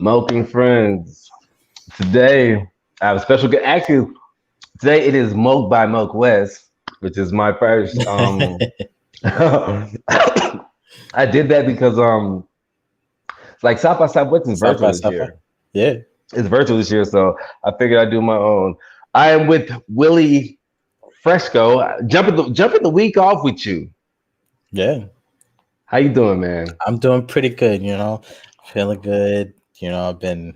Moke and friends. Today I have a special guest. Actually, today it is Moke by Moke West, which is my first. I did that because like South by Southwest is South virtual by this South by. year. Yeah. It's virtual this year, so I figured I'd do my own. I am with Willie Fresco. Jumping the week off with you. Yeah. How you doing, man? I'm doing pretty good, feeling good. I've been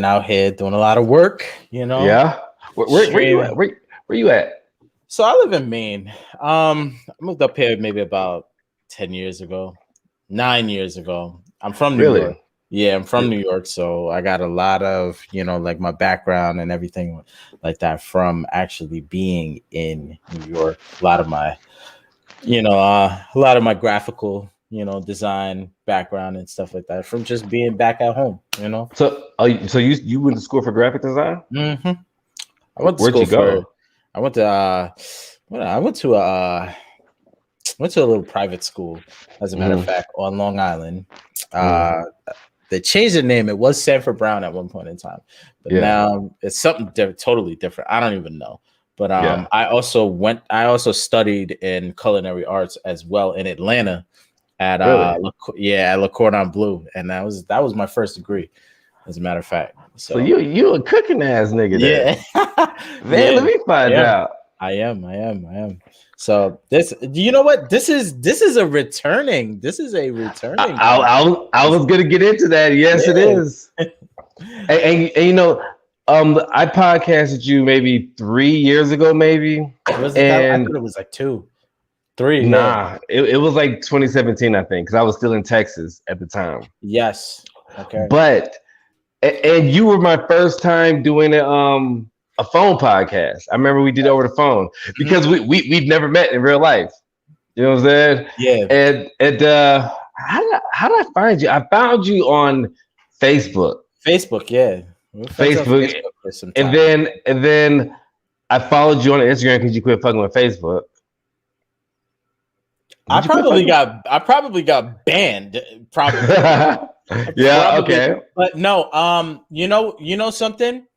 out here doing a lot of work, Yeah. Where you at? streaming. Where you at? So I live in Maine. I moved up here maybe about 10 years ago, 9 years ago. I'm from New York. Really? Yeah, I'm from New York, so I got a lot of, like my background and everything like that from actually being in New York. A lot of my graphical, design background and stuff like that from just being back at home. So you went to school for graphic design? I went to Where'd school you for. go? I went to. I went to a little private school, as a matter of Mm, fact, on Long Island. mm, Uh, they changed the name. It was Sanford Brown at one point in time, but yeah, now it's something totally different. I don't even know. But yeah. I also studied in culinary arts as well in Atlanta at Really? at Le Cordon Bleu, and that was my first degree, as a matter of fact. So So you a cooking ass nigga then? yeah, Man, yeah, let me I find am. out. I am. So you know what? I, This is a returning I, guest. I was gonna get into that. Yes, it Yeah. is. And I podcasted you maybe 3 years ago, maybe, Was it that? I and thought it was like 2, 3. Yeah. nah, it was like 2017, I think, because I was still in Texas at the time. Yes. Okay. But and you were my first time doing a phone podcast. I remember we did it over the phone Mhm. because we've never met in real life. You know what I'm saying? Yeah. And how did I find you? I found you on Facebook. Facebook. Yeah. We were friends on Facebook, Facebook for some and time. then I followed you on Instagram because you quit fucking with Facebook. Did you quit fucking? I probably got banned. Probably. Yeah. Probably. Okay. But no. You know something.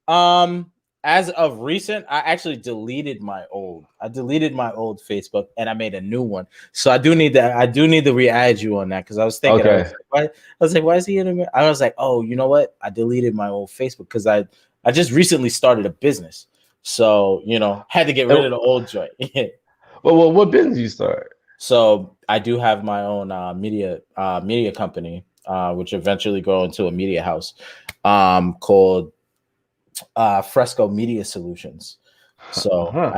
Um, as of recent, I deleted my old Facebook and I made a new one. So I do need to re-add you on that because I was thinking, Okay. why is he in it? I was like, oh, you know what? I deleted my old Facebook because I just recently started a business. So, had to get rid of the old joint. Well, what business you start? So I do have my own media company, which eventually go into a media house, called Fresco Media Solutions. So Huh.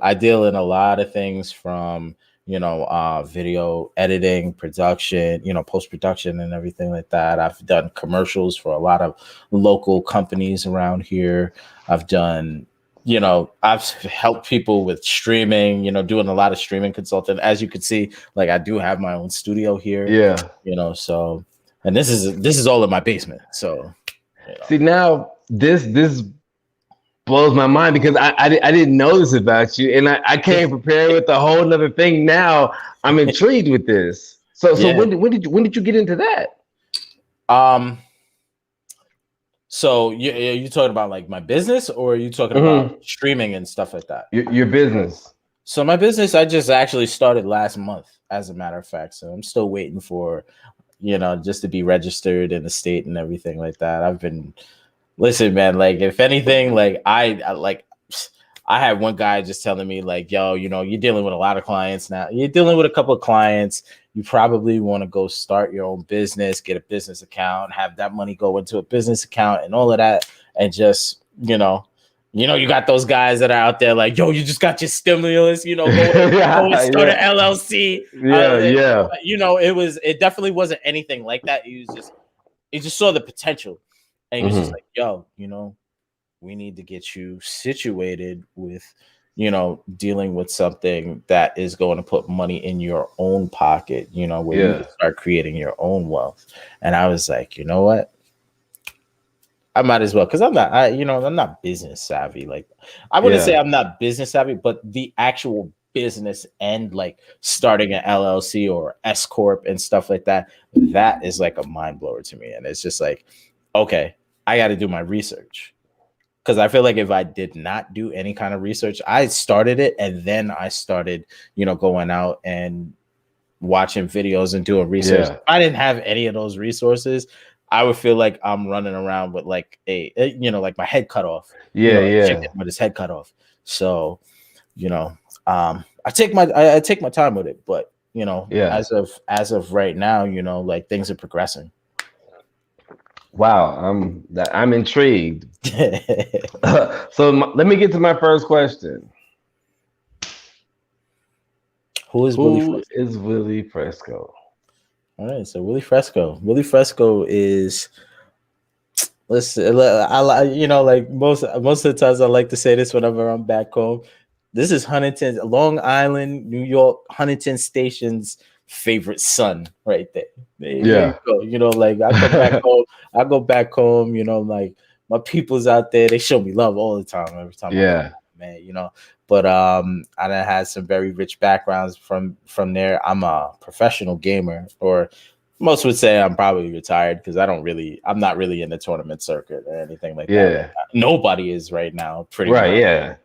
I deal in a lot of things from video editing, production, post production, and everything like that. I've done commercials for a lot of local companies around here. I've done. I've helped people with streaming, doing a lot of streaming consulting. As you can see, like I do have my own studio here, Yeah. so and this is all in my basement. So, See, now this blows my mind because I didn't know this about you, and I came prepared with a whole nother thing. Now I'm intrigued with this. So yeah. when did you get into that? Um, so you talking about like my business, or are you talking about Hmm. streaming and stuff like that? Your business. So my business, I just actually started last month, as a matter of fact. So I'm still waiting for, just to be registered in the state and everything like that. Listen, man, like if anything, like I had one guy just telling me like, yo, you're dealing with a lot of clients now. You're dealing with a couple of clients. You probably want to go start your own business, get a business account, have that money go into a business account and all of that. And just, you got those guys that are out there like, yo, you just got your stimulus, go and Yeah, start an yeah, LLC. yeah, yeah. It definitely wasn't anything like that. He just saw the potential. And he was just Hmm. like, yo, we need to get you situated with, dealing with something that is going to put money in your own pocket, where you Yeah, can start creating your own wealth. And I was like, you know what? I might as well, because I'm not business savvy. Like, I wouldn't say yeah. I'm not business savvy, but the actual business and like starting an LLC or S corp and stuff like that, that is like a mind blower to me. And it's just like, okay, I got to do my research. Because I feel like if I did not do any kind of research, I started it and then I started, going out and watching videos and doing research. Yeah. If I didn't have any of those resources, I would feel like I'm running around with like like my head cut off. Yeah, Like yeah. chicken with his head cut off. So, I take my time with it, but Yeah. as of right now, like things are progressing. Wow, I'm intrigued. So let me get to my first question. Who is Willie Fresco? All right, so Willie Fresco. Willie Fresco is, listen, like most of the times I like to say this whenever I'm back home. This is Huntington, Long Island, New York, Huntington Station's favorite son, right there. There you go. Like I come back home, like my people's out there. They show me love all the time. Every time I come back, man, But I done had some very rich backgrounds from there. I'm a professional gamer, or most would say I'm probably retired because I'm not really in the tournament circuit or anything like that. Like, nobody is right now, pretty much. Yeah.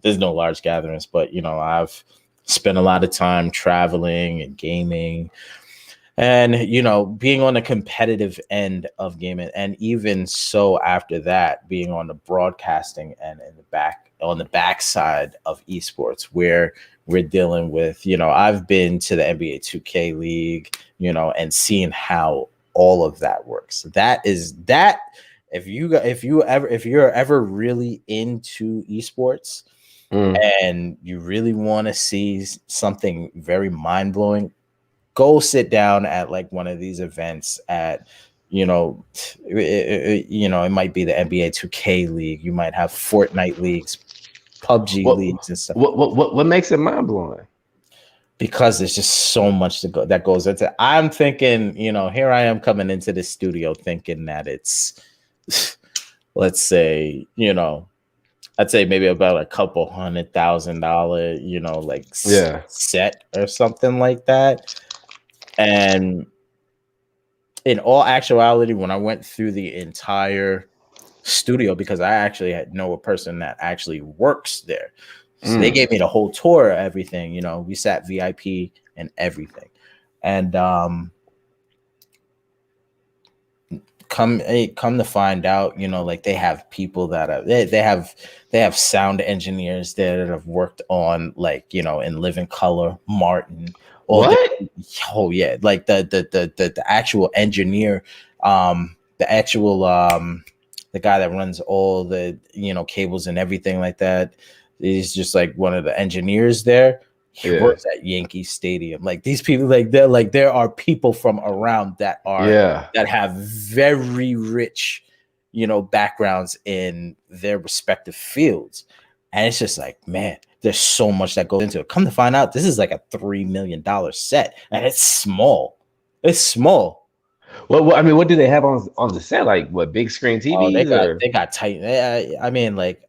There's no large gatherings, but I've spent a lot of time traveling and gaming, and being on the competitive end of gaming, and even so after that, being on the broadcasting and on the backside of esports, where we're dealing with, I've been to the NBA 2K league, and seeing how all of that works. That if you're ever really into esports and you really want to see something very mind-blowing, go sit down at like one of these events at, it might be the NBA 2K league. You might have Fortnite leagues, PUBG leagues and stuff. What makes it mind-blowing? Because there's just so much that goes into it. I'm thinking, here I am coming into the studio thinking that it's, let's say, I'd say maybe about a couple $100,000, like set or something like that. And in all actuality, when I went through the entire studio, because I actually know a person that actually works there, so they gave me the whole tour of everything. We sat VIP and everything, and come to find out, like they have people that are they have sound engineers there that have worked on, like, in Living Color, Martin. What? Oh yeah, like the actual engineer, the actual the guy that runs all the cables and everything like that. He's just like one of the engineers there. He works at Yankee Stadium. Like these people, there are people from around that have very rich, backgrounds in their respective fields. And it's just like, man, there's so much that goes into it. Come to find out, this is like a $3 million set, and it's small. It's small. Well, I mean, what do they have on the set? Like, what, big screen TVs? Oh, they got Titan. I mean, like,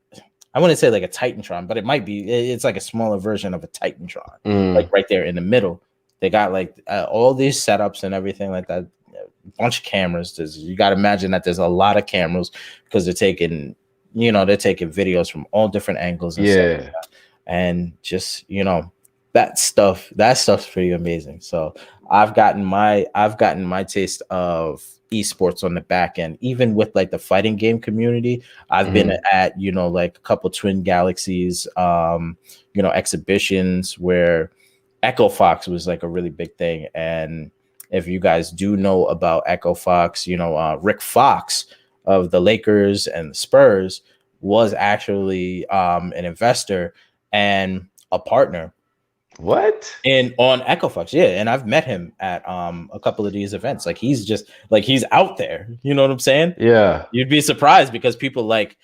I wouldn't say like a Titantron, but it might be. It's like a smaller version of a Titantron, like right there in the middle. They got like all these setups and everything like that. A bunch of cameras. You got to imagine that there's a lot of cameras because they're taking videos from all different angles and stuff like that. And just that stuff's pretty amazing. So I've gotten my taste of esports on the back end, even with like the fighting game community. I've been at like a couple Twin Galaxies exhibitions where Echo Fox was like a really big thing. And if you guys do know about Echo Fox, Rick Fox of the Lakers and the Spurs was actually an investor and a partner. What? And on Echo Fox, and I've met him at a couple of these events. Like he's out there. You know what I'm saying? Yeah. You'd be surprised because people like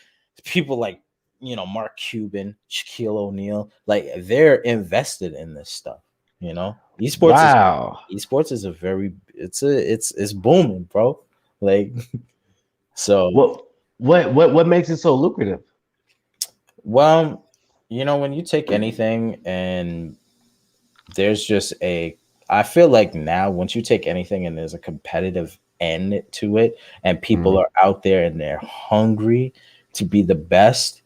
Mark Cuban, Shaquille O'Neal, like they're invested in this stuff. Esports. Wow. Esports is it's booming, bro. Like, so what makes it so lucrative? Well, when you take anything and there's just I feel like now once you take anything and there's a competitive end to it, and people are out there and they're hungry to be the best,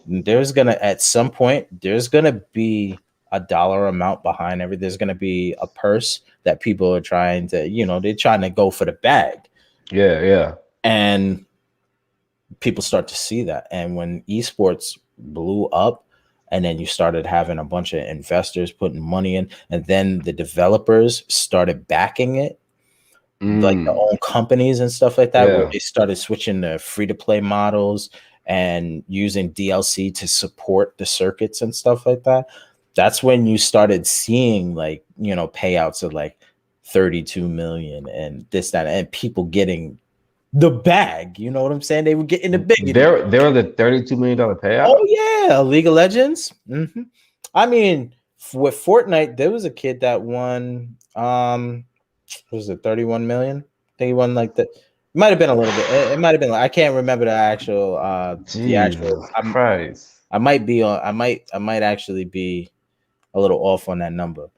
at some point there's gonna be a dollar amount behind everything. There's gonna be a purse that people are trying to, they're trying to go for the bag. Yeah. And people start to see that. And when esports blew up, and then you started having a bunch of investors putting money in, and then the developers started backing it, like their own companies and stuff like that, where they started switching to free-to-play models and using DLC to support the circuits and stuff like that. That's when you started seeing like, payouts of like 32 million and this, that, and people getting the bag. You know what I'm saying? They were getting the big. There were the $32 million payout. Oh yeah, League of Legends. I mean, with Fortnite, there was a kid that won. What was it, 31 million? I think he won like that. It might have been a little bit. It might have been. I can't remember the actual. Christ. I might be on. I might actually be a little off on that number,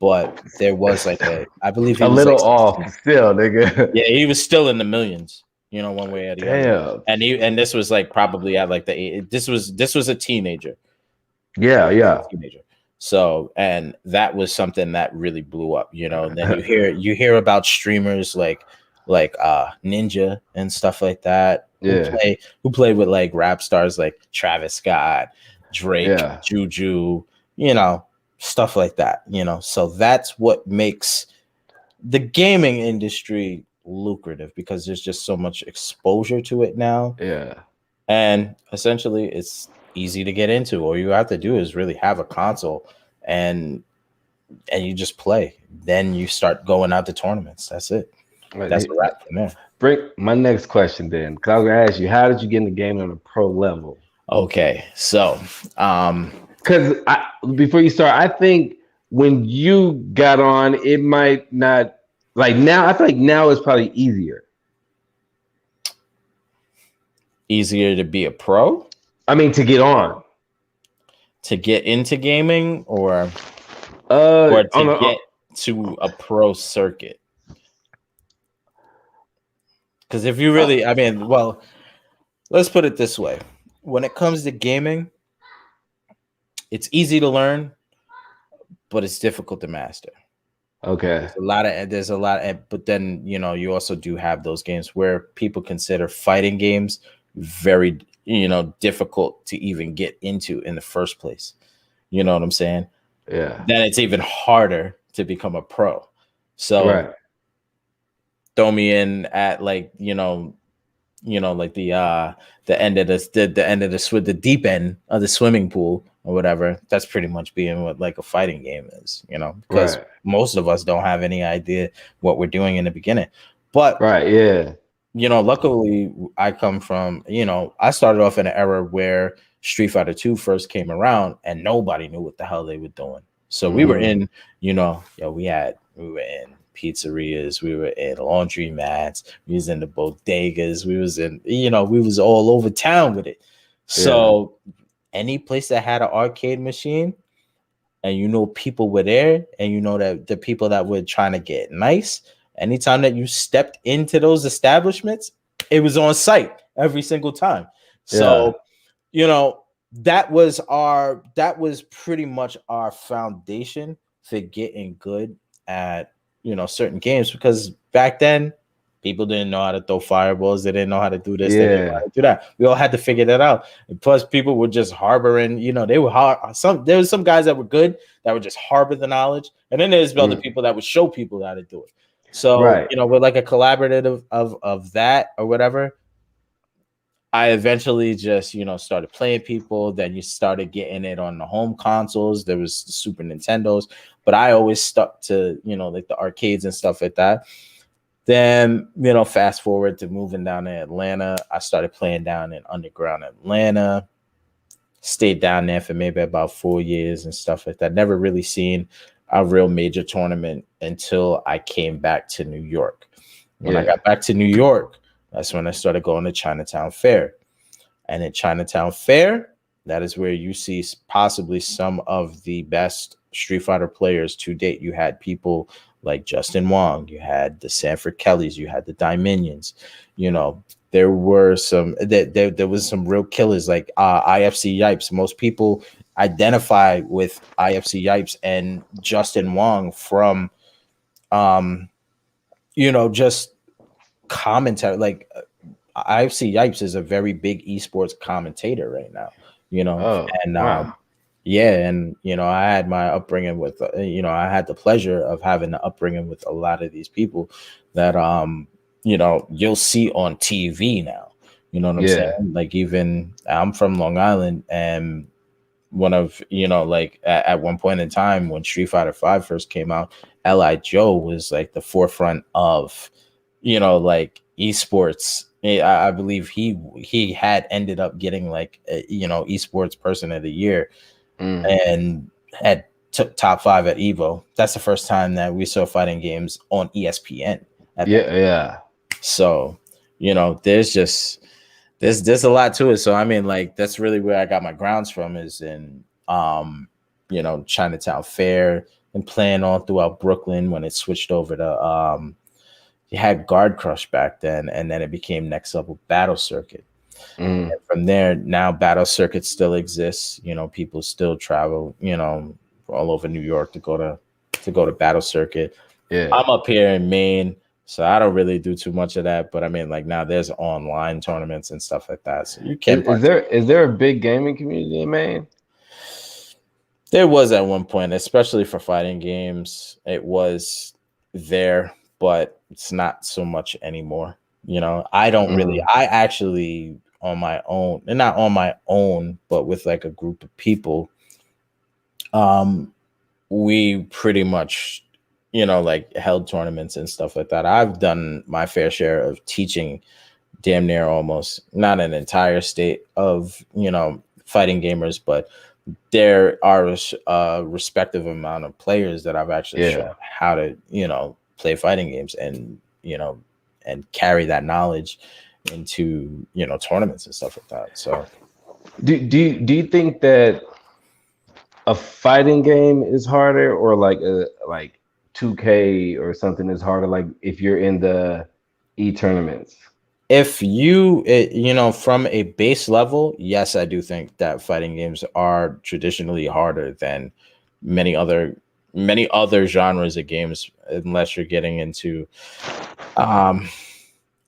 but there was like I believe he a was little like off still, nigga. Yeah, he was still in the millions. One way or the other. And this was like probably at like this was a teenager. Yeah. Teenager. So, and that was something that really blew up, and then you hear about streamers like Ninja and stuff like that, who play with like rap stars like Travis Scott, Drake, Juju, stuff like that, so that's what makes the gaming industry lucrative, because there's just so much exposure to it now. And essentially it's easy to get into. All you have to do is really have a console and you just play. Then you start going out to tournaments. That's it. That's a wrap from there. Bring my next question then, because I was gonna ask you, how did you get in the game on a pro level? Okay, so because before you start, I think when you got on, it might not, like now. I feel like now it's probably easier to be a pro. I mean, to get on, to get into gaming, or to get to a pro circuit. Because if you really, let's put it this way: when it comes to gaming, it's easy to learn, but it's difficult to master. Okay. There's a lot, but then you also do have those games where people consider fighting games very difficult to even get into in the first place. You know what I'm saying? Yeah. Then it's even harder to become a pro. So throw me in at like like the end of the deep end of the swimming pool or whatever. That's pretty much being what like a fighting game is, because most of us don't have any idea what we're doing in the beginning. But luckily I come from, I started off in an era where Street Fighter 2 first came around and nobody knew what the hell they were doing. So we were in, we were in pizzerias, we were in laundry mats, we was in the bodegas, we was in, we was all over town with it. So any place that had an arcade machine and people were there, and that the people that were trying to get nice, anytime that you stepped into those establishments, it was on site every single time. So that was pretty much our foundation for getting good at certain games, because back then people didn't know how to throw fireballs, they didn't know how to do this, they didn't know how to do that. We all had to figure that out. And plus people were just harboring, they were there was some guys that were good that would just harbor the knowledge, and then there's other people that would show people how to do it. So with like a collaborative of that or whatever, I eventually just started playing people. Then you started getting it on the home consoles. There was the Super Nintendos, but I always stuck to like the arcades and stuff like that. Then fast forward to moving down to Atlanta, I started playing down in underground Atlanta. Stayed down there for maybe about 4 years and stuff like that. Never really seen a real major tournament until I came back to New York. When I got back to New York, that's when I started going to Chinatown Fair. And in Chinatown Fair, that is where you see possibly some of the best Street Fighter players to date. You had people like Justin Wong, you had the Sanford Kellys, you had the Dominions. You know, there were some there was some real killers like IFC Yipes. Most people identify with IFC Yipes and Justin Wong from you know, just commentary. Like IFC Yipes is a very big esports commentator right now, you know, Oh, and wow. yeah, and you know, I had my upbringing with you know, I had the pleasure of having the upbringing with a lot of these people that you know, you'll see on TV now. You know what I'm saying? Yeah. Like even I'm from Long Island, and one of, you know, like at one point in time when Street Fighter 5 first came out, Li Joe was like the forefront of, you know, like esports. I believe he had ended up getting like you know, esports person of the year, Mm. and had top 5 at Evo. That's the first time that we saw fighting games on ESPN at that. Yeah, yeah. So, you know, there's just there's a lot to it. So I mean, like that's really where I got my grounds from, is in you know, Chinatown Fair, and playing all throughout Brooklyn when it switched over to you had Guard Crush back then, and then it became Next Level Battle Circuit. Mm. And from there, now Battle Circuit still exists. You know, people still travel, you know, all over New York to go to Battle Circuit. Yeah. I'm up here in Maine, so I don't really do too much of that. But I mean, like now there's online tournaments and stuff like that, so you can. Is there a big gaming community in Maine? There was at one point, especially for fighting games, it was there, but it's not so much anymore. You know, I don't really, Mm. I actually on my own, and not on my own, but with like a group of people, um, we pretty much, you know, like held tournaments and stuff like that. I've done my fair share of teaching damn near almost not an entire state of, you know, fighting gamers, but there are a respective amount of players that I've actually shown Yeah. how to, you know, play fighting games, and, you know, and carry that knowledge into, you know, tournaments and stuff like that. So Do you think that a fighting game is harder, or like a like 2K or something is harder, like if you're in the tournaments? if you you know, from a base level, yes, I do think that fighting games are traditionally harder than many other genres of games, unless you're getting into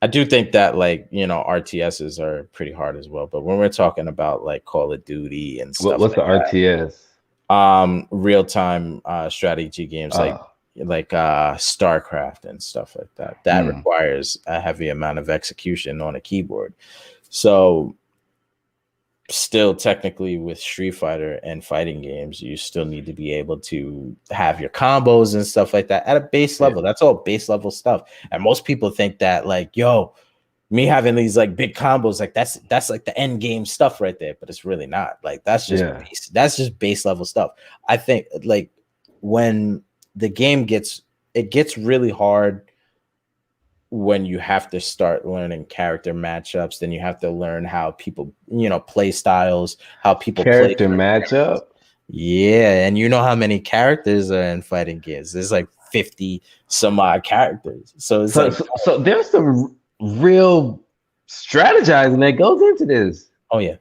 I do think that, like, you know, RTSs are pretty hard as well. But when we're talking about like Call of Duty and stuff What's the like RTS? that, real time strategy games Uh, like StarCraft and stuff like that, that mm, requires a heavy amount of execution on a keyboard. So still technically with Street Fighter and fighting games, you still need to be able to have your combos and stuff like that at a base yeah, level. That's all base level stuff. And most people think that, like, yo, me having these like big combos, like that's like the end game stuff right there, but it's really not. Like yeah, that's just base level stuff. I think like when the game gets really hard when you have to start learning character matchups, then you have to learn how people, you know, play styles, how people play. character matchup. Yeah, and you know how many characters are in fighting games? There's like 50 some odd characters. So it's like, So there's some real strategizing that goes into this. oh yeah.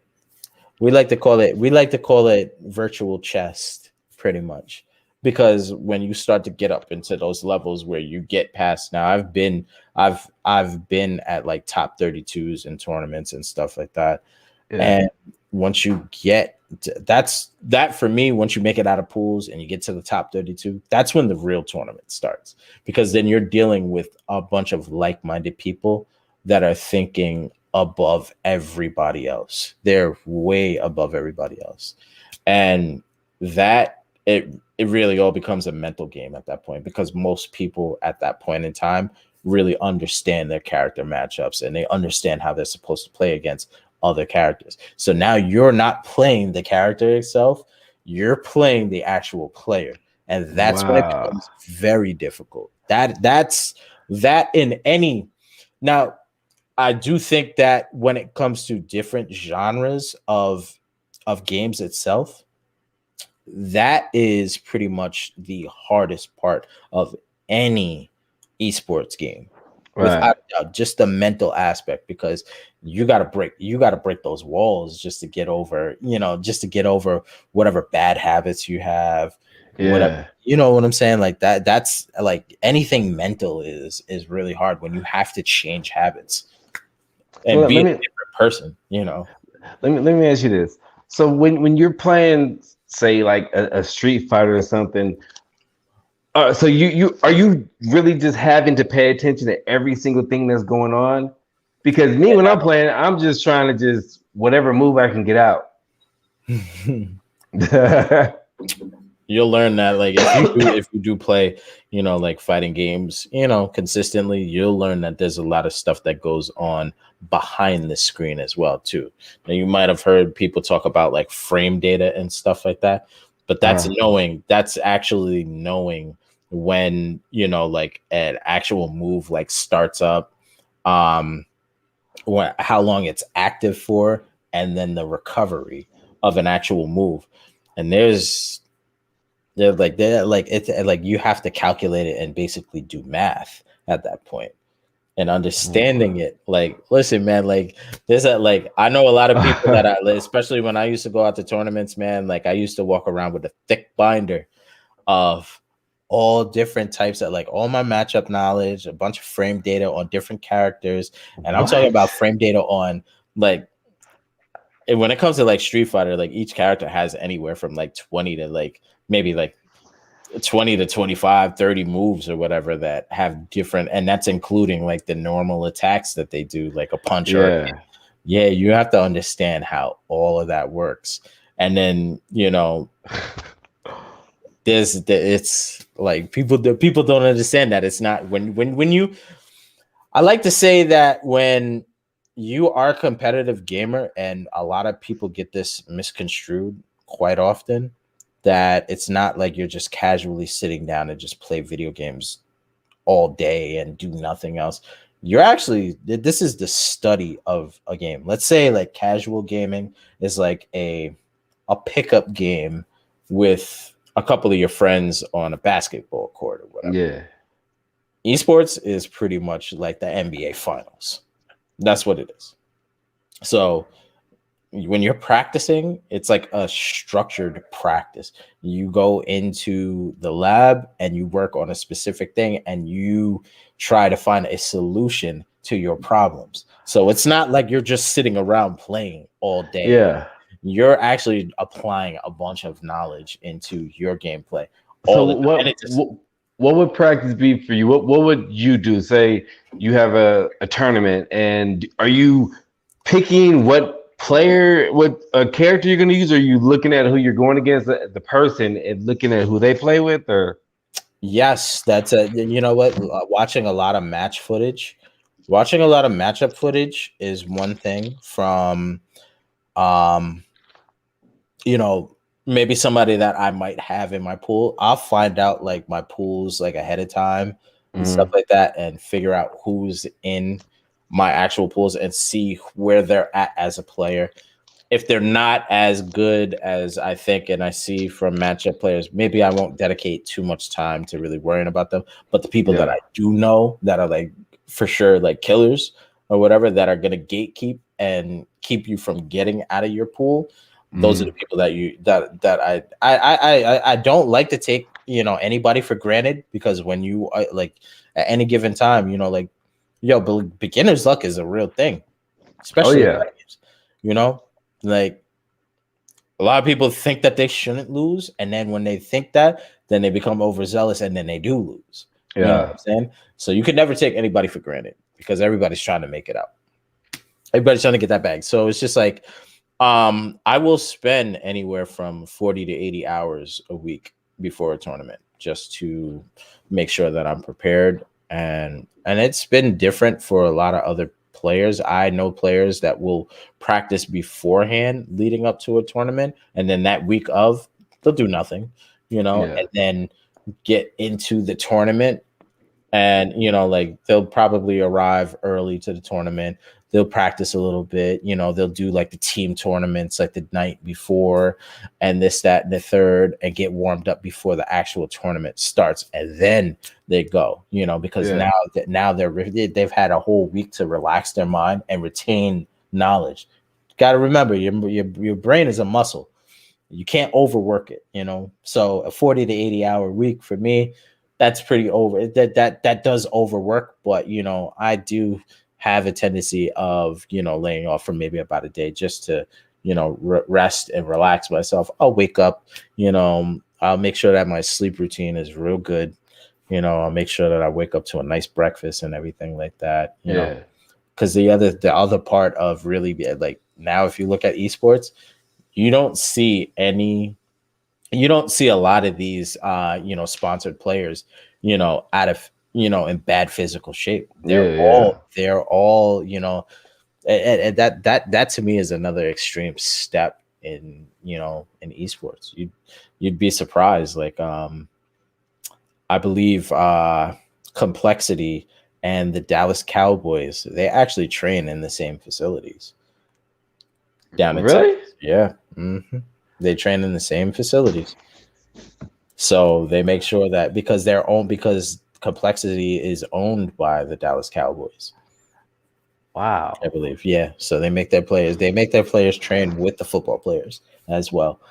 We like to call it virtual chess, pretty much. Because when you start to get up into those levels where you get past, now I've been at like top 32s in tournaments and stuff like that. Yeah, And once you get that for me, once you make it out of pools and you get to the top 32, that's when the real tournament starts. Because then you're dealing with a bunch of like-minded people that are thinking above everybody else. They're way above everybody else. And that it really all becomes a mental game at that point, because most people at that point in time really understand their character matchups, and they understand how they're supposed to play against other characters. So now you're not playing the character itself, you're playing the actual player. And that's when it wow, becomes very difficult. That's that in any. Now, I do think that when it comes to different genres of games itself, that is pretty much the hardest part of any esports game. Without doubt, just the mental aspect, because you got to break those walls just to get over, just to get over whatever bad habits you have, whatever, you know what I'm saying? Like that's like anything mental is really hard when you have to change habits and be a different person, Let me ask you this. So when you're playing, say like a Street Fighter or something, so you are you really just having to pay attention to every single thing that's going on? Because me, when I'm playing, I'm just trying to just whatever move I can get out. You'll learn that, like, if you do play, like fighting games, consistently, you'll learn that there's a lot of stuff that goes on behind the screen as well too. Now, you might have heard people talk about like frame data and stuff like that, but that's actually knowing when, like an actual move like starts up, how long it's active for, and then the recovery of an actual move. And it's like you have to calculate it and basically do math at that point. And understanding it, like, listen, man, like I know a lot of people that especially when I used to go out to tournaments, man, like I used to walk around with a thick binder of all different types of, like, all my matchup knowledge, a bunch of frame data on different characters. And I'm talking about frame data on, like, and when it comes to like Street Fighter, like each character has anywhere from like 20 to like maybe like 20 to 25, 30 moves or whatever that have different, and that's including like the normal attacks that they do, like a punch or a kick. Yeah, you have to understand how all of that works. And then, it's like people don't understand that it's not when you, I like to say that when you are a competitive gamer, and a lot of people get this misconstrued quite often, that it's not like you're just casually sitting down and just play video games all day and do nothing else. You're actually, this is the study of a game. Let's say like casual gaming is like a pickup game with a couple of your friends on a basketball court or whatever. Yeah. Esports is pretty much like the NBA finals. That's what it is. So when you're practicing, it's like a structured practice. You go into the lab and you work on a specific thing and you try to find a solution to your problems. So it's not like you're just sitting around playing all day. Yeah. You're actually applying a bunch of knowledge into your gameplay. So what would practice be for you? What would you do? Say you have a tournament, and are you picking what character you're going to use? Or are you looking at who you're going against, the person, and looking at who they play with? Or yes, that's you know what? Watching a lot of match footage, watching a lot of matchup footage is one thing from, maybe somebody that I might have in my pool. I'll find out like my pools like ahead of time and stuff like that, and figure out who's in my actual pools and see where they're at as a player. If they're not as good as I think and I see from matchup players, maybe I won't dedicate too much time to really worrying about them. But the people that I do know that are like for sure like killers or whatever, that are going to gatekeep and keep you from getting out of your pool, those are the people that I don't like to take, anybody for granted, because when you are like at any given time, like, beginner's luck is a real thing, especially in games, like a lot of people think that they shouldn't lose, and then when they think that, then they become overzealous and then they do lose. You know what I'm saying? So you could never take anybody for granted, because everybody's trying to make it out. Everybody's trying to get that bag. So it's just like, I will spend anywhere from 40 to 80 hours a week before a tournament just to make sure that I'm prepared. And it's been different for a lot of other players. I know players that will practice beforehand leading up to a tournament, and then that week of, they'll do nothing, and then get into the tournament. And, like they'll probably arrive early to the tournament. they'll practice a little bit. They'll do like the team tournaments like the night before, and this, that, and the third, and get warmed up before the actual tournament starts, and then they go. Because now they've had a whole week to relax their mind and retain knowledge. Got to remember, your brain is a muscle. You can't overwork it, So a 40 to 80 hour week for me, that's pretty over. That does overwork, but I do have a tendency of laying off for maybe about a day just to rest and relax myself. I'll wake up, I'll make sure that my sleep routine is real good. I'll make sure that I wake up to a nice breakfast and everything like that. You know, because the other part of really like now, if you look at esports, you don't see a lot of these sponsored players out of in bad physical shape. They're all and that to me is another extreme step in in esports. You'd be surprised. Like I believe Complexity and the Dallas Cowboys, they actually train in the same facilities down in Texas. Yeah. Mm-hmm. They train in the same facilities. So they make sure that because Complexity is owned by the Dallas Cowboys. Wow. I believe. Yeah. So they make their players train with the football players as well.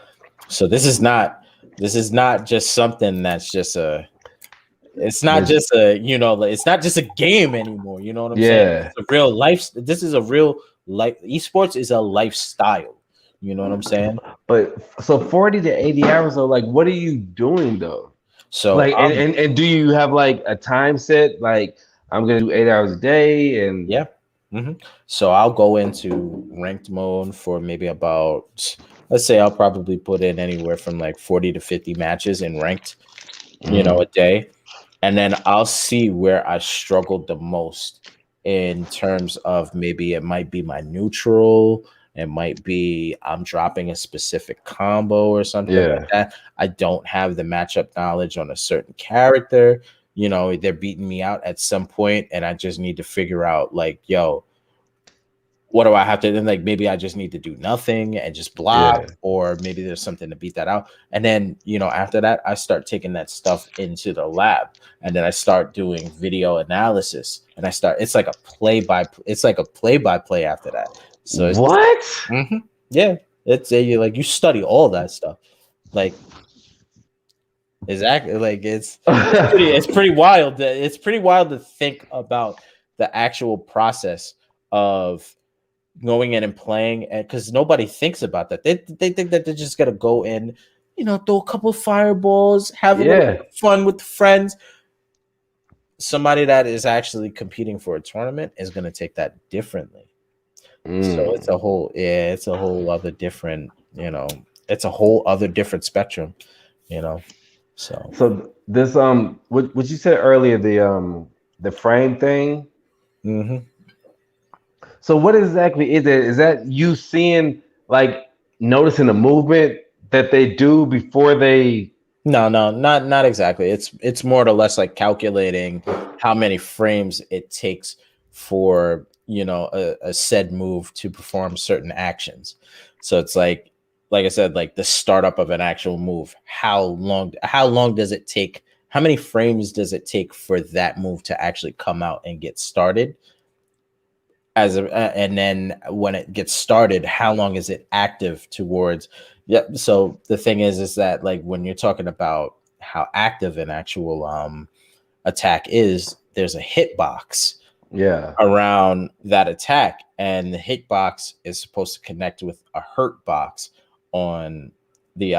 So this is not just something that's just it's not just a game anymore. You know what I'm saying? It's a real life. This is a real life. Esports is a lifestyle. You know what I'm saying? But so 40 to 80 hours though, like what are you doing though? So like and do you have like a time set? Like I'm gonna do 8 hours a day and yeah. Mm-hmm. So I'll go into ranked mode for maybe about, let's say I'll probably put in anywhere from like 40 to 50 matches in ranked, a day. And then I'll see where I struggled the most in terms of maybe it might be my neutral. It might be I'm dropping a specific combo or something like that. I don't have the matchup knowledge on a certain character. They're beating me out at some point, and I just need to figure out, like, yo, what do I have to? Then, like, maybe I just need to do nothing and just block, or maybe there's something to beat that out. And then, after that, I start taking that stuff into the lab, and then I start doing video analysis, and it's like a play by play after that. So it's what? Yeah, it's you study all that stuff, like. Exactly, like it's pretty wild. It's pretty wild to think about the actual process of going in and playing, and because nobody thinks about that. They think that they're just gonna go in, throw a couple of fireballs, have a little bit of fun with friends. Somebody that is actually competing for a tournament is gonna take that differently. So it's a whole other different, it's a whole other different spectrum, So this what you said earlier, the frame thing. Mm-hmm. So what exactly is it? Is that you seeing, like, noticing the movement that they do before they? No, not exactly. It's more or less like calculating how many frames it takes for a said move to perform certain actions. So it's like I said, like the startup of an actual move. How long does it take? How many frames does it take for that move to actually come out and get started? And then when it gets started, how long is it active towards? Yep. So the thing is that, like, when you're talking about how active an actual attack is, there's a hitbox around that attack, and the hitbox is supposed to connect with a hurt box on the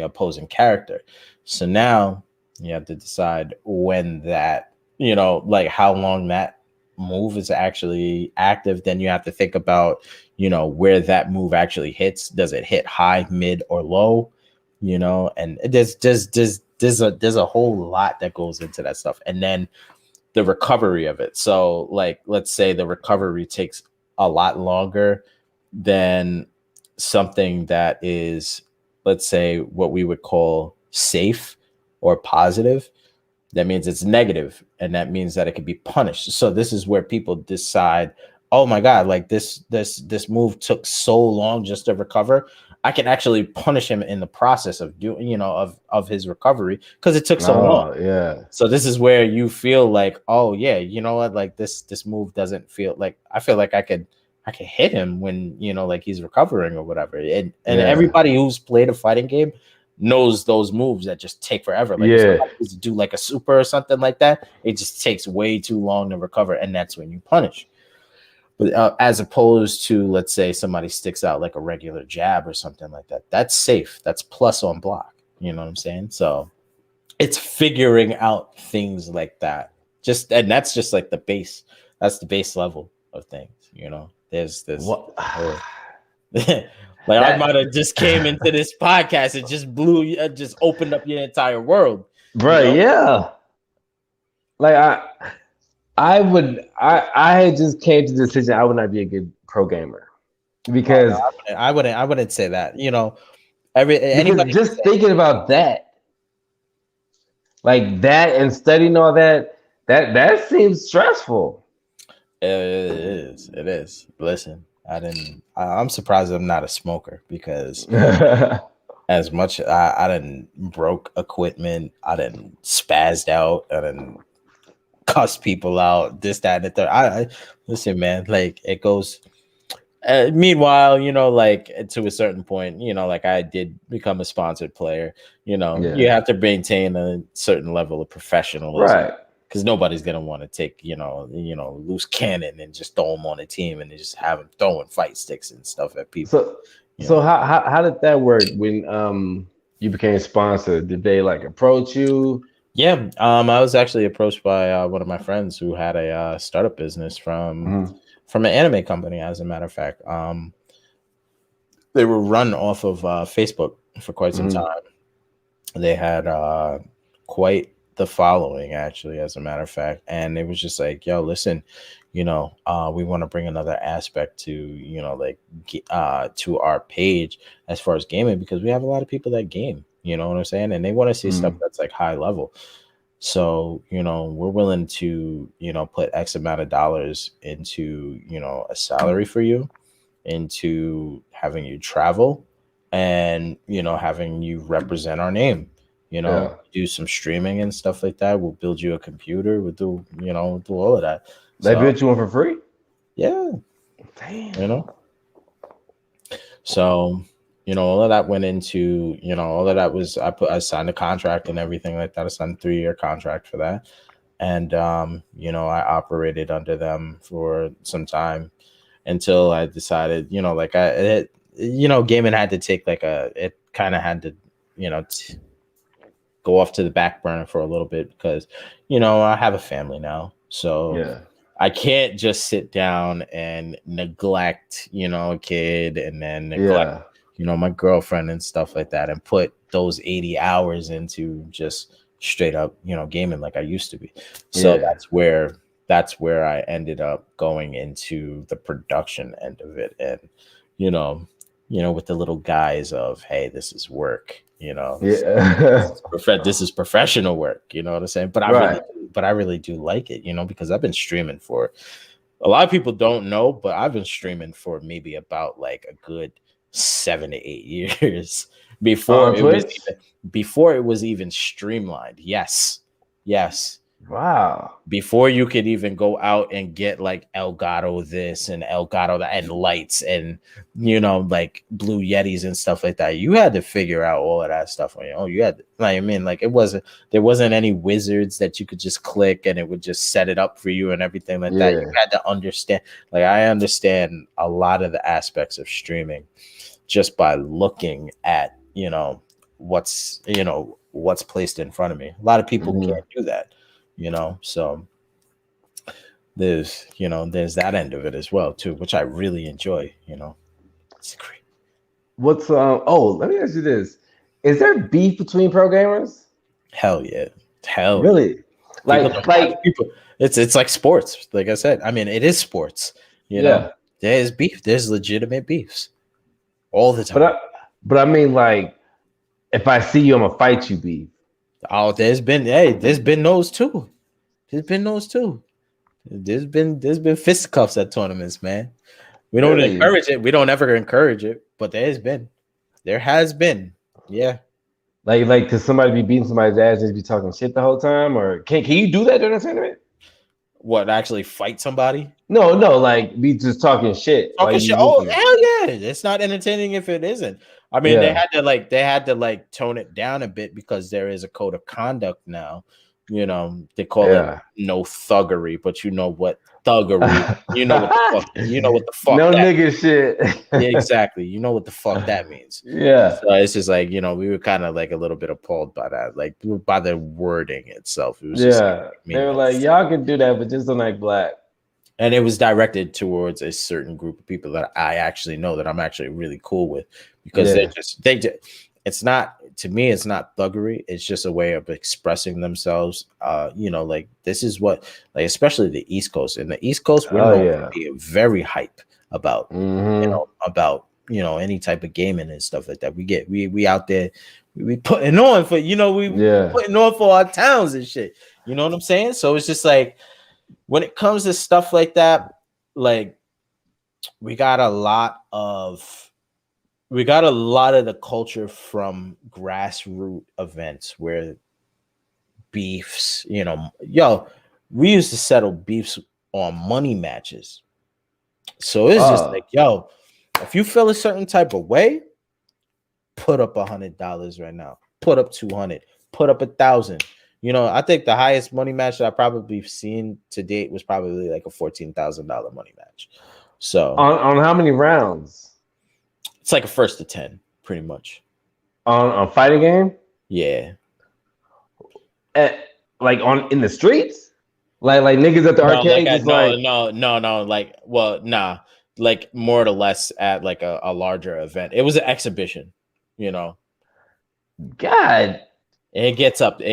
opposing character. So now you have to decide when that, like how long that move is actually active. Then you have to think about, where that move actually hits. Does it hit high, mid, or low? And there's a whole lot that goes into that stuff. And then the recovery of it. So, like, let's say the recovery takes a lot longer than something that is, let's say, what we would call safe or positive. That means it's negative, and that means that it could be punished. So this is where people decide, oh my god, like this move took so long just to recover. I can actually punish him in the process of doing, of his recovery because it took so long. Oh yeah. So this is where you feel like, oh yeah, you know what? Like this move doesn't feel like, I feel like I could hit him when, like he's recovering or whatever. And everybody who's played a fighting game knows those moves that just take forever. Like if somebody was to do like a super or something like that, it just takes way too long to recover, and that's when you punish. But as opposed to, let's say somebody sticks out like a regular jab or something like that, that's safe. That's plus on block. You know what I'm saying? So it's figuring out things like that. And that's just like the base. That's the base level of things. There's this. Like I might have just came into this podcast and just opened up your entire world, bro. Yeah. Like I had just came to the decision I would not be a good pro gamer because I wouldn't say that. Anybody just thinking about that, like that, and studying all that seems stressful. It is. Listen, I'm surprised I'm not a smoker because as much I didn't broke equipment, I didn't spazzed out, I didn't cuss people out, this, that, and the third. I listen, man, like it goes. Meanwhile, like to a certain point, like I did become a sponsored player. You have to maintain a certain level of professionalism, right? Because nobody's gonna want to take loose cannon and just throw them on a team and just have them throwing fight sticks and stuff at people. So how did that work when you became sponsored? Did they like approach you? Yeah, I was actually approached by one of my friends who had a startup business from an anime company. As a matter of fact, they were run off of Facebook for quite some time. They had quite the following, actually, as a matter of fact, and it was just like, yo, listen, we want to bring another aspect to to our page as far as gaming, because we have a lot of people that game. You know what I'm saying? And they want to see stuff that's like high level. So, we're willing to, put X amount of dollars into, a salary for you, into having you travel and, having you represent our name, do some streaming and stuff like that. We'll build you a computer. We'll do, do all of that. They built you one for free? Yeah. Damn. So, all of that went into, all of that was, I signed a contract and everything like that. I signed a 3-year contract for that. And, I operated under them for some time until I decided, gaming had to take it kind of had to, go off to the back burner for a little bit because, I have a family now. So I can't just sit down and neglect, a kid and then neglect, my girlfriend and stuff like that, and put those 80 hours into just straight up, gaming like I used to be. So that's where I ended up going into the production end of it. And, with the little guise of, hey, this is work, this is professional work, you know what I'm saying? But I really do like it, because I've been streaming for, a lot of people don't know, but I've been streaming for maybe about like a good 7 to 8 years before it was even streamlined. Yes. Wow. Before you could even go out and get like Elgato this and Elgato that and lights and like Blue Yetis and stuff like that, you had to figure out all of that stuff on your own. You had there wasn't any wizards that you could just click and it would just set it up for you and everything like that. You had to understand. Like I understand a lot of the aspects of streaming just by looking at what's placed in front of me. A lot of people can't do that. So there's that end of it as well too, which I really enjoy. It's great. What's let me ask you this: is there beef between pro gamers? Hell yeah, hell really. Like people. It's like sports. Like I said, I mean, it is sports. There's beef. There's legitimate beefs all the time. But I mean, like, if I see you, I'm gonna fight you, beef. Oh, there's been those too. There's been those too. There's been fisticuffs at tournaments, man. We don't Really? encourage it. We don't ever encourage it, but there has been, yeah. Like to somebody be beating somebody's ass and be talking shit the whole time, or can you do that during a tournament? What, actually fight somebody? No, like be just talking shit while Talking you shit. Oh whooping them. hell yeah! It's not entertaining if it isn't. I mean, Yeah. they had to like tone it down a bit because there is a code of conduct now. You know, they call it Yeah. no thuggery, but you know what thuggery. You know what the fuck. You know what the fuck No that. nigga shit. Yeah, exactly. You know what the fuck that means. Yeah. So it's just like, we were kind of like a little bit appalled by that, like by the wording itself. It was just like, Yeah. They were like, y'all can do that, but just don't act black. and it was directed towards a certain group of people that I actually know that I'm actually really cool with, because it's not, to me, it's not thuggery. It's just a way of expressing themselves. Like this is what, like, especially the East Coast. In the East Coast, we're known for being very hype about, any type of gaming and stuff like that. We out there, we putting on for, putting on for our towns and shit. You know what I'm saying? So it's just like, when it comes to stuff like that, like we got a lot of the culture from grassroots events where beefs, we used to settle beefs on money matches. So it's just like, if you feel a certain type of way, put up $100 right now, put up 200, put up 1,000. I think the highest money match that I probably seen to date was probably like a $14,000 money match. So on how many rounds? It's like a 1st to 10, pretty much. On fighting game? Yeah. Like in the streets? Like niggas at the arcade? Like more or less at like a larger event. It was an exhibition, God. It gets up there.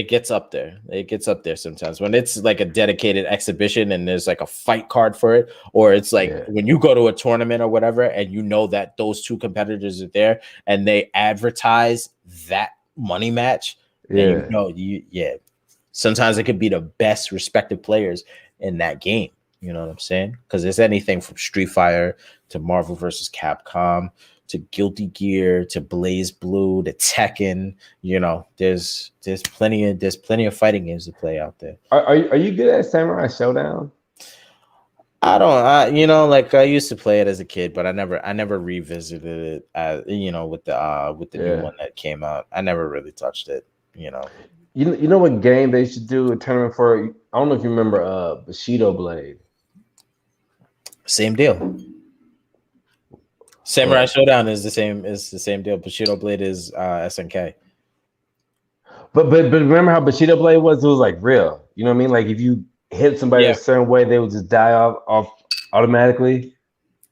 It gets up there sometimes when it's like a dedicated exhibition and there's like a fight card for it, or it's like when you go to a tournament or whatever and you know that those two competitors are there and they advertise that money match. And sometimes it could be the best respected players in that game. You know what I'm saying? Because there's anything from Street Fighter to Marvel versus Capcom to Guilty Gear to Blaze Blue to Tekken. There's plenty of fighting games to play out there. Are you good at Samurai Showdown? I used to play it as a kid, but I never revisited it. With the new one that came out, I never really touched it. You know what game they should do a tournament for? I don't know if you remember Bushido Blade. Same deal. Samurai Showdown is the same deal. Bushido Blade is SNK. But remember how Bushido Blade was? It was like real. You know what I mean? Like if you hit somebody a certain way, they would just die off automatically.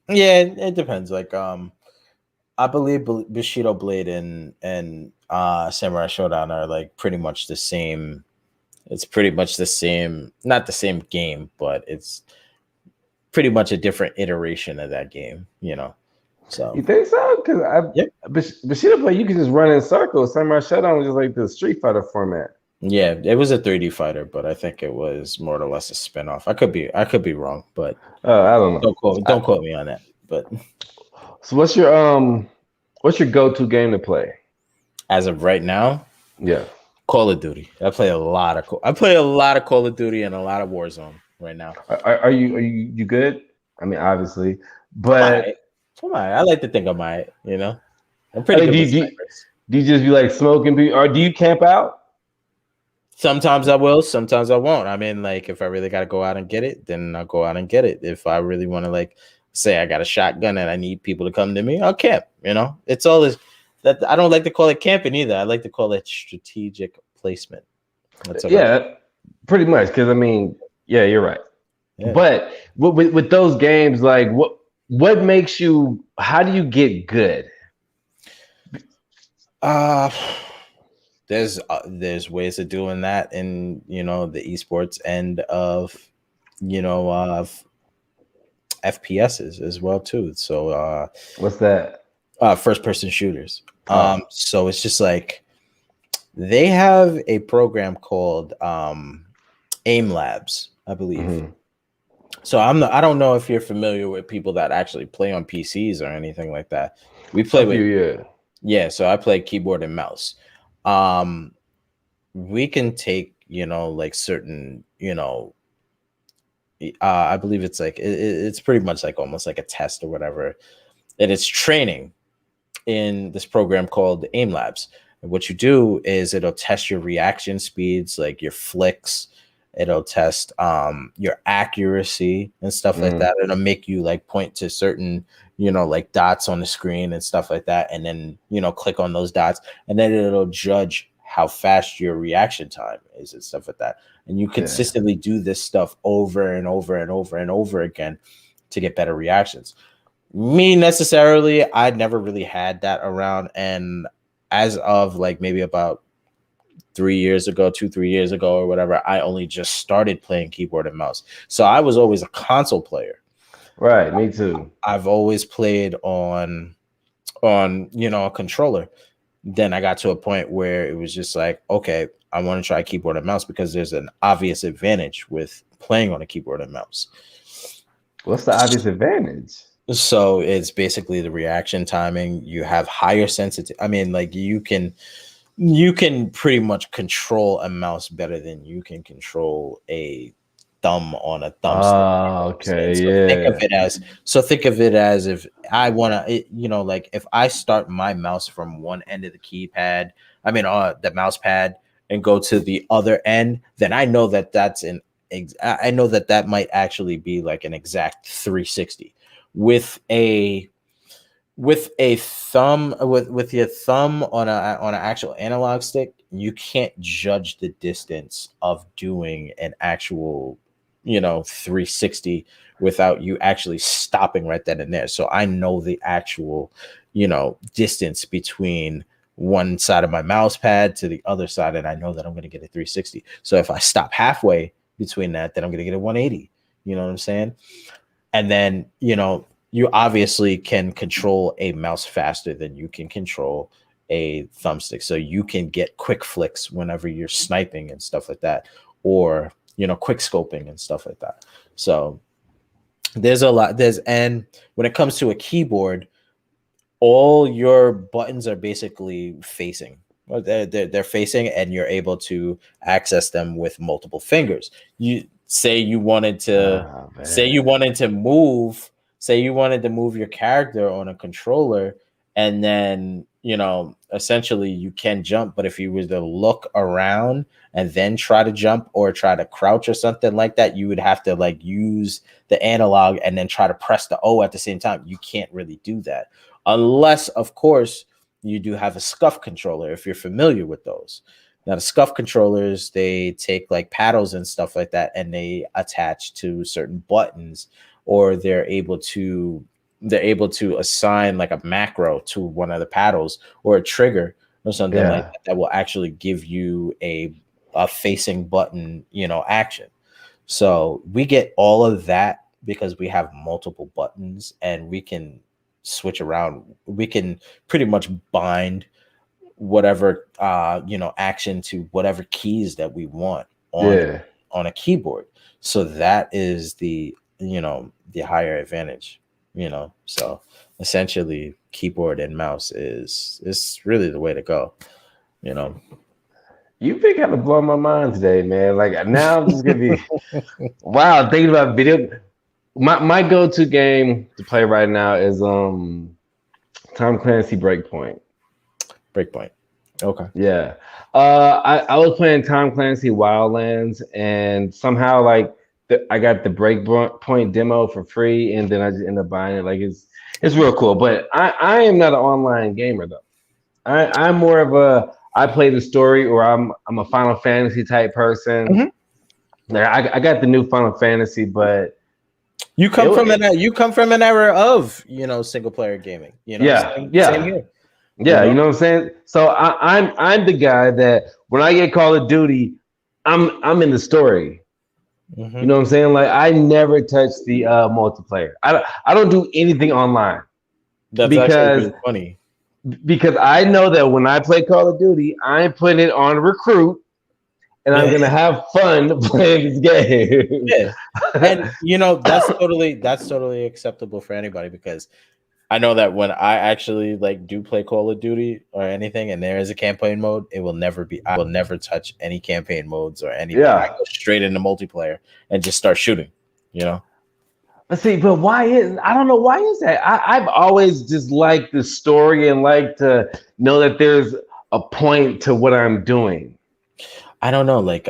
Yeah, it depends. Like I believe Bushido Blade and Samurai Showdown are like pretty much the same. It's pretty much the same, not the same game, but it's pretty much a different iteration of that game. So you think so? Because Bushido Blade, you can just run in circles. Samurai Showdown was just like the Street Fighter format. Yeah, it was a 3D fighter, but I think it was more or less a spinoff. I could be wrong, but I don't know. Don't quote me on that. But so what's your go-to game to play as of right now? Yeah, Call of Duty. I play a lot of Call of Duty and a lot of Warzone right now. Are you good? I mean, obviously, but I like to think I'm alright. I'm pretty good with snipers. Do you just be like smoking, or do you camp out? Sometimes I will, sometimes I won't. I mean, like if I really got to go out and get it, then I'll go out and get it. If I really want to, like, say I got a shotgun and I need people to come to me, I'll camp. It's all this. That I don't like to call it camping either. I like to call it strategic placement. Pretty much. Because I mean, you're right. Yeah. But with those games, like what makes you? How do you get good? There's ways of doing that in the esports end of FPSs as well too. So what's that? First person shooters. So it's just like they have a program called Aim Labs, I believe. Mm-hmm. So I don't know if you're familiar with people that actually play on PCs or anything like that. We play A few, with yeah. yeah. So I play keyboard and mouse. Um, we can take like certain I believe it's like it's pretty much like almost like a test or whatever, and it's training in this program called Aim Labs. And what you do is it'll test your reaction speeds, like your flicks. It'll test your accuracy and stuff like that. It'll make you like point to certain, like dots on the screen and stuff like that. And then, click on those dots, and then it'll judge how fast your reaction time is and stuff like that. And you consistently do this stuff over and over and over and over again to get better reactions. Me necessarily, I never really had that around, and as of like maybe about 3 years ago, 3 years ago or whatever, I only just started playing keyboard and mouse. So I was always a console player. Right, me too. I've always played on a controller. Then I got to a point where it was just like, okay, I want to try keyboard and mouse because there's an obvious advantage with playing on a keyboard and mouse. What's the obvious advantage? So it's basically the reaction timing. You have higher sensitivity. I mean, like you can pretty much control a mouse better than you can control a thumb on a thumbstick. Oh, okay, yeah. Think of it as if I want to, like if I start my mouse from one end of the keypad, the mouse pad, and go to the other end, then I know that I know that might actually be like an exact 360. With your thumb on an actual analog stick, you can't judge the distance of doing an actual 360 without you actually stopping right then and there. So I know the actual distance between one side of my mouse pad to the other side, and I know that I'm going to get a 360. So if I stop halfway between that, then I'm going to get a 180. You know what I'm saying? And then, you obviously can control a mouse faster than you can control a thumbstick. So you can get quick flicks whenever you're sniping and stuff like that, or, quick scoping and stuff like that. So there's a lot. And when it comes to a keyboard, all your buttons are basically facing. They're facing, and you're able to access them with multiple fingers. Say you wanted to move your character on a controller, and then essentially you can jump, but if you were to look around and then try to jump or try to crouch or something like that, you would have to like use the analog and then try to press the O at the same time. You can't really do that unless, of course, you do have a scuff controller, if you're familiar with those. Now, the scuff controllers, they take like paddles and stuff like that, and they attach to certain buttons, or they're able to assign like a macro to one of the paddles or a trigger or something like that will actually give you a facing button, action. So we get all of that because we have multiple buttons, and we can switch around. We can pretty much bind whatever action to whatever keys that we want on a keyboard. So that is the higher advantage. So essentially keyboard and mouse is really the way to go. You've been kind of blowing my mind today, man. Like now I'm just gonna be wow, thinking about video. My go-to game to play right now is Tom Clancy Breakpoint. Okay. Yeah. I was playing Tom Clancy Wildlands, and somehow like I got the Breakpoint demo for free, and then I just ended up buying it. Like it's real cool. But I am not an online gamer though. I'm more of I play the story, or I'm a Final Fantasy type person. Mm-hmm. Like I got the new Final Fantasy, but you come from an era of single player gaming. Same here. Yeah, you know what I'm saying? So I'm the guy that when I get Call of Duty, I'm in the story. Mm-hmm. You know what I'm saying? Like I never touch the multiplayer. I don't do anything online. That's actually really funny. Because I know that when I play Call of Duty, I'm putting it on recruit, and I'm gonna have fun playing this game. Yeah. And that's totally acceptable for anybody, because I know that when I actually like do play Call of Duty or anything and there is a campaign mode, I will never touch any campaign modes or anything. I Yeah. go straight into multiplayer and just start shooting, But see, but I don't know why is that? I've always just liked the story and like to know that there's a point to what I'm doing. I don't know, like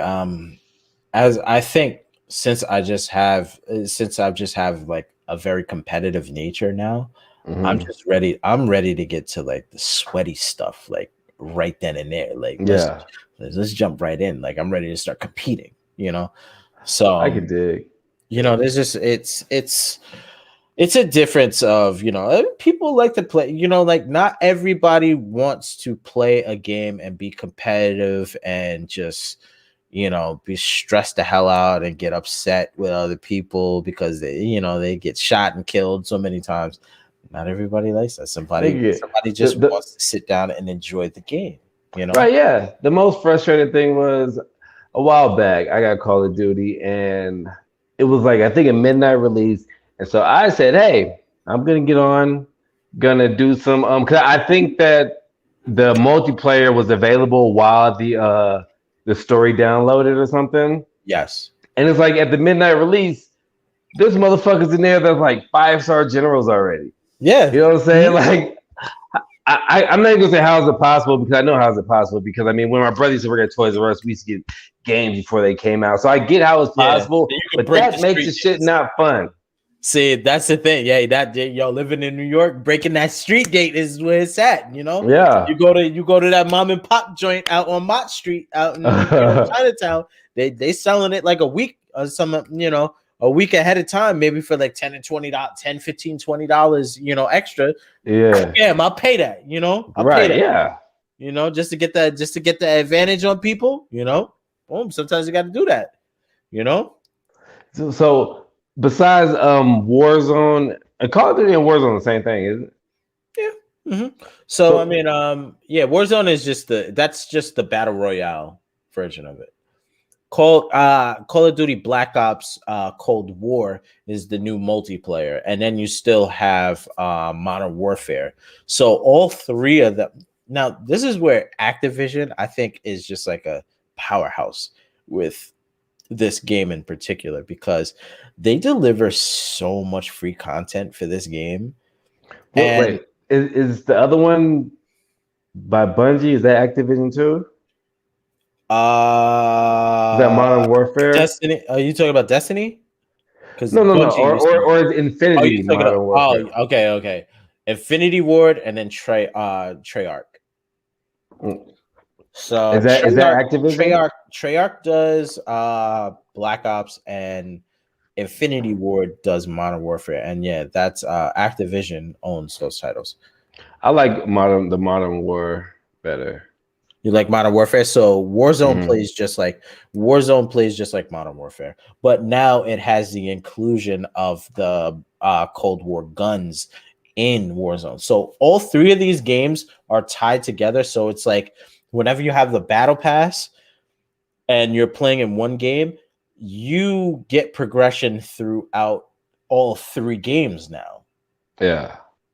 as I think since I've just have like a very competitive nature now, Mm-hmm. I'm ready to get to like the sweaty stuff, like right then and there. Like Yeah, let's jump right in. Like I'm ready to start competing. So I could dig. there's just it's a difference of people like to play. Like not everybody wants to play a game and be competitive and just be stressed the hell out and get upset with other people because they get shot and killed so many times. Not everybody likes that. Somebody just wants to sit down and enjoy the game. Right, yeah. The most frustrating thing was a while back, I got Call of Duty, and it was like, I think a midnight release. And so I said, hey, I'm going to get on, going to do some, because I think that the multiplayer was available while the story downloaded or something. Yes. And it's like at the midnight release, there's motherfuckers in there that's like 5-star generals already. Yeah. You know what I'm saying? Like, I'm not even gonna say how is it possible, because I know how is it possible, because I mean when my brother used to work at Toys R Us, we used to get games before they came out. So I get how it's possible, but that makes the shit not fun. See, that's the thing. Yeah, living in New York, breaking that street gate is where it's at. Yeah. You go to that mom and pop joint out on Mott Street out in Chinatown. They selling it like a week or some a week ahead of time, maybe for like $10 and $20, $10, $15, $20, extra. Yeah. Damn, I'll pay that, I'll right, pay that. Yeah. Just to get the advantage on people, boom. Sometimes you got to do that, So besides Warzone, Call of Duty and Warzone the same thing, isn't it? Yeah. Mm-hmm. So I mean, Warzone is just the battle royale version of it. Call of Duty Black Ops Cold War is the new multiplayer, and then you still have Modern Warfare. So all three of them. Now, this is where Activision, I think, is just like a powerhouse with this game in particular, because they deliver so much free content for this game. Wait, is the other one by Bungie? Is that Activision too? Is that Modern Warfare? Destiny? Are you talking about Destiny? No. Or Infinity Modern Warfare. Oh, okay. Infinity Ward and then Treyarch. So is that Activision? Treyarch does Black Ops, and Infinity Ward does Modern Warfare, and yeah, that's Activision owns those titles. I like the Modern War better. You like Modern Warfare? So Warzone plays just like Modern Warfare, but now it has the inclusion of the Cold War guns in Warzone. So all three of these games are tied together. So it's like whenever you have the battle pass and you're playing in one game, you get progression throughout all three games now.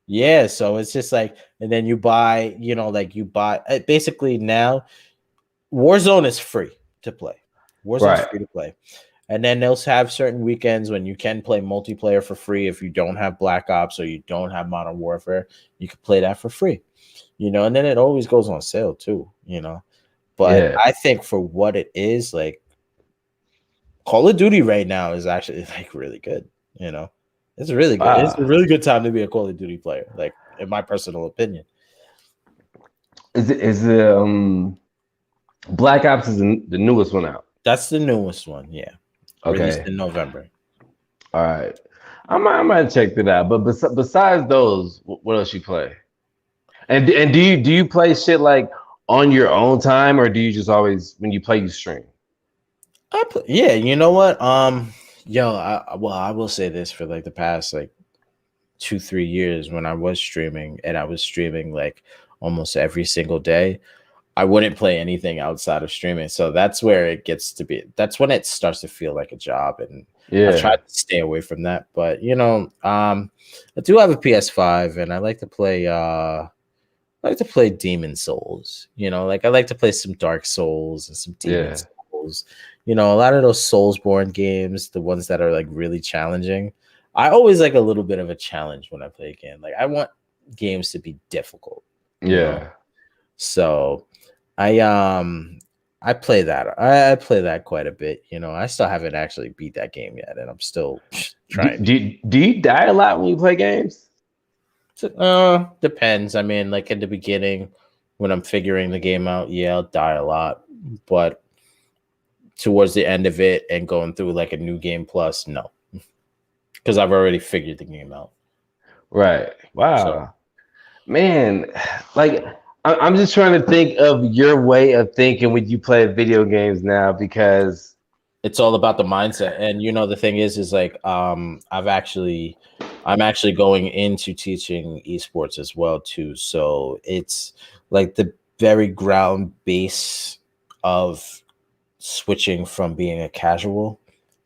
Yeah, so it's just like, and then you buy, basically now Warzone is free to play. Warzone's free to play. And then they'll have certain weekends when you can play multiplayer for free. If you don't have Black Ops or you don't have Modern Warfare, you can play that for free, and then it always goes on sale too, But I think for what it is, like Call of Duty right now is actually like really good, It's really good. It's a really good time to be a Call of Duty player, like in my personal opinion. Is Black Ops is the newest one out? That's the newest one, yeah. Okay. Released in November. All right. I might check that out. But besides those, what else you play? And do you play shit like on your own time, or do you just always when you play you stream? Yeah, you know what? I will say this, for like the past like 2-3 years when I was streaming, and I was streaming like almost every single day, I wouldn't play anything outside of streaming. So that's where it gets to be. That's when it starts to feel like a job, and I've tried Yeah. to stay away from that. But I do have a PS5, and I like to play. I like to play Demon Souls. Like I like to play some Dark Souls and some Demon Yeah. Souls. A lot of those Soulsborne games, the ones that are like really challenging. I always like a little bit of a challenge when I play a game. Like I want games to be difficult. Yeah. So I play that. I play that quite a bit. I still haven't actually beat that game yet, and I'm still trying. Do you die a lot when you play games? Depends. I mean, like in the beginning, when I'm figuring the game out, yeah, I'll die a lot. But towards the end of it and going through like a new game plus, no, because I've already figured the game out. Right. Wow. So, Man, like I'm just trying to think of your way of thinking when you play video games now, because it's all about the mindset. And the thing is like I'm actually going into teaching esports as well too. So it's like the very ground base of switching from being a casual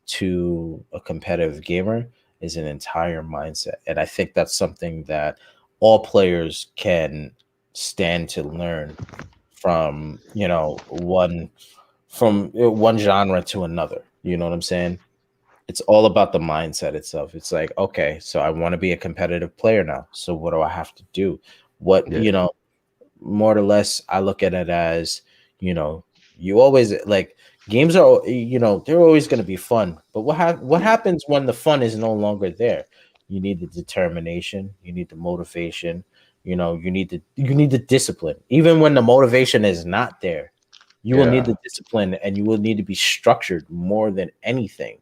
to a competitive gamer is an entire mindset. And I think that's something that all players can stand to learn from, one genre to another. You know what I'm saying? It's all about the mindset itself. It's like, okay, so I want to be a competitive player now. So what do I have to do? What, yeah, more or less, I look at it as, you always like games are, they're always going to be fun. But what happens when the fun is no longer there? You need the determination. You need the motivation. You need the discipline. Even when the motivation is not there, you will need yeah, the discipline, and you will need to be structured more than anything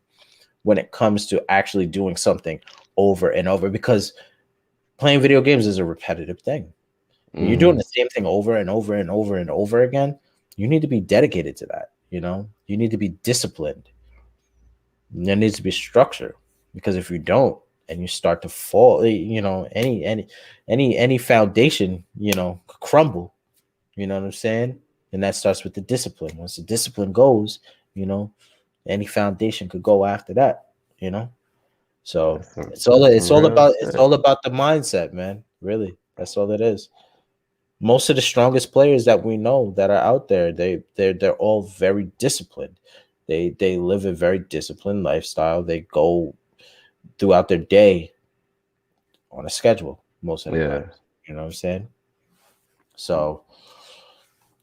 when it comes to actually doing something over and over, because playing video games is a repetitive thing. When you're doing mm, the same thing over and over and over and over again, you need to be dedicated to that. You need to be disciplined. There needs to be structure, because if you don't and you start to fall, any foundation, could crumble. You know what I'm saying? And that starts with the discipline. Once the discipline goes, any foundation could go after that. So that's some, it's all that's some it's all real about shit. the mindset, man. Really, that's all it is. Most of the strongest players that we know that are out there, they're all very disciplined. They live a very disciplined lifestyle. They go throughout their day on a schedule most of the Yeah, times. You know what I'm saying? So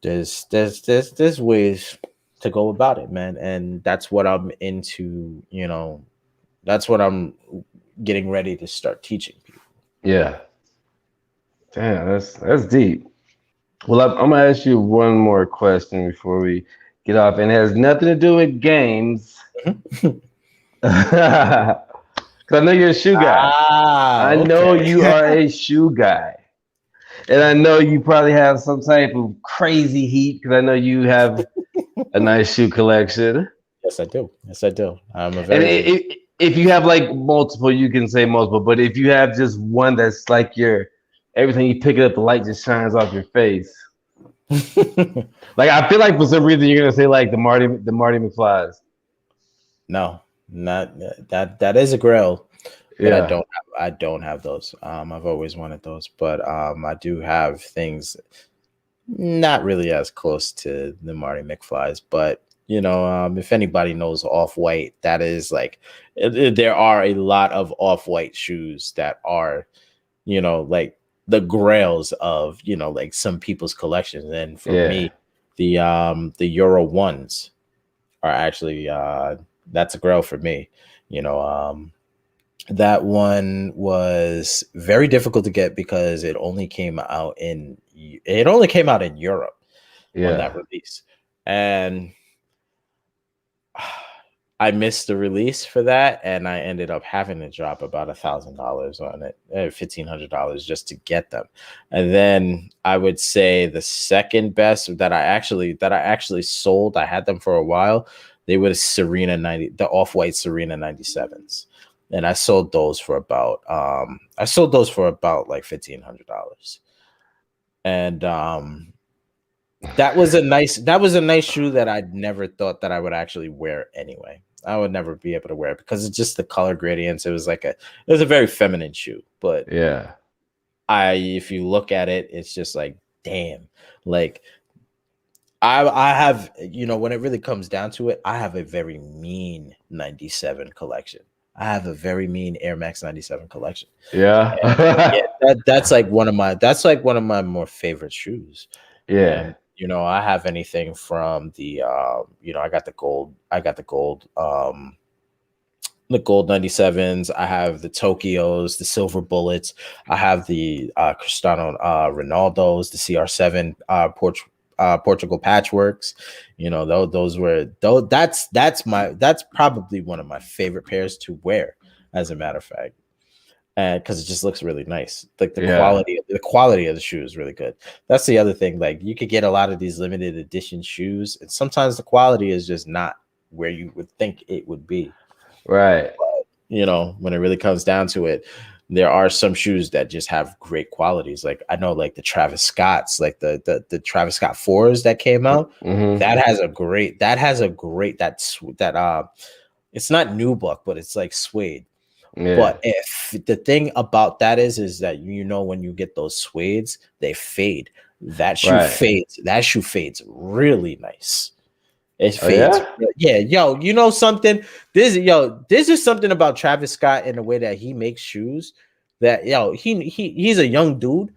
there's ways to go about it, man, and that's what I'm into. That's what I'm getting ready to start teaching people. yeah. Damn, that's deep. Well, I'm gonna ask you one more question before we get off, and it has nothing to do with games. Mhm. 'Cause I know you're a shoe guy. I know Okay. you are a shoe guy. And I know you probably have some type of crazy heat, because I know you have a nice shoe collection. Yes, I do. Yes, I do. I'm a And very if you have like multiple, you can say multiple. But if you have just one that's like your every time you pick it up, the light just shines off your face. Like I feel like for some reason you're gonna say like the Marty McFlys. No, not that. That is a grill, but Yeah, I don't have those. I've always wanted those, but I do have things not really as close to the Marty McFlys, but if anybody knows Off White, that is like there are a lot of Off White shoes that are like the grails of like some people's collections. And for yeah, me, the Euro ones are actually that's a grail for me. You know, that one was very difficult to get because it only came out in Europe on that yeah. release, and I missed the release for that, and I ended up having to drop about $1,000 on it, $1,500 just to get them. And then I would say the second best that I actually sold, I had them for a while. They were the Off-White Serena 97s, and I sold those for about like $1,500, and That was a nice shoe that I never thought that I would actually wear anyway. I would never be able to wear it because it's just the color gradients. It was a very feminine shoe, but Yeah. if you look at it, it's just like, damn. Like I have, when it really comes down to it, I have a very mean 97 collection. I have a very mean Air Max 97 collection. Yeah. And yeah, that's like one of my more favorite shoes. Yeah. And I have anything from the I got the gold 97s. I have the Tokyos, the silver bullets. I have the Cristiano Ronaldo's, the CR7 Portugal patchworks. That's probably one of my favorite pairs to wear, as a matter of fact, and because it just looks really nice. Like the quality of the shoe is really good. That's the other thing. Like you could get a lot of these limited edition shoes, and sometimes the quality is just not where you would think it would be. Right. But, when it really comes down to it, there are some shoes that just have great qualities. Like I know, like the Travis Scotts, like the Travis Scott 4s that came out. Mm-hmm. That has a great it's not nubuck, but it's like suede. Yeah. But if the thing about that is that when you get those suedes, they fade. That shoe fades. That shoe fades really nice. It fades. Yeah, yo, you know something? This is something about Travis Scott in the way that he makes shoes. That he's a young dude,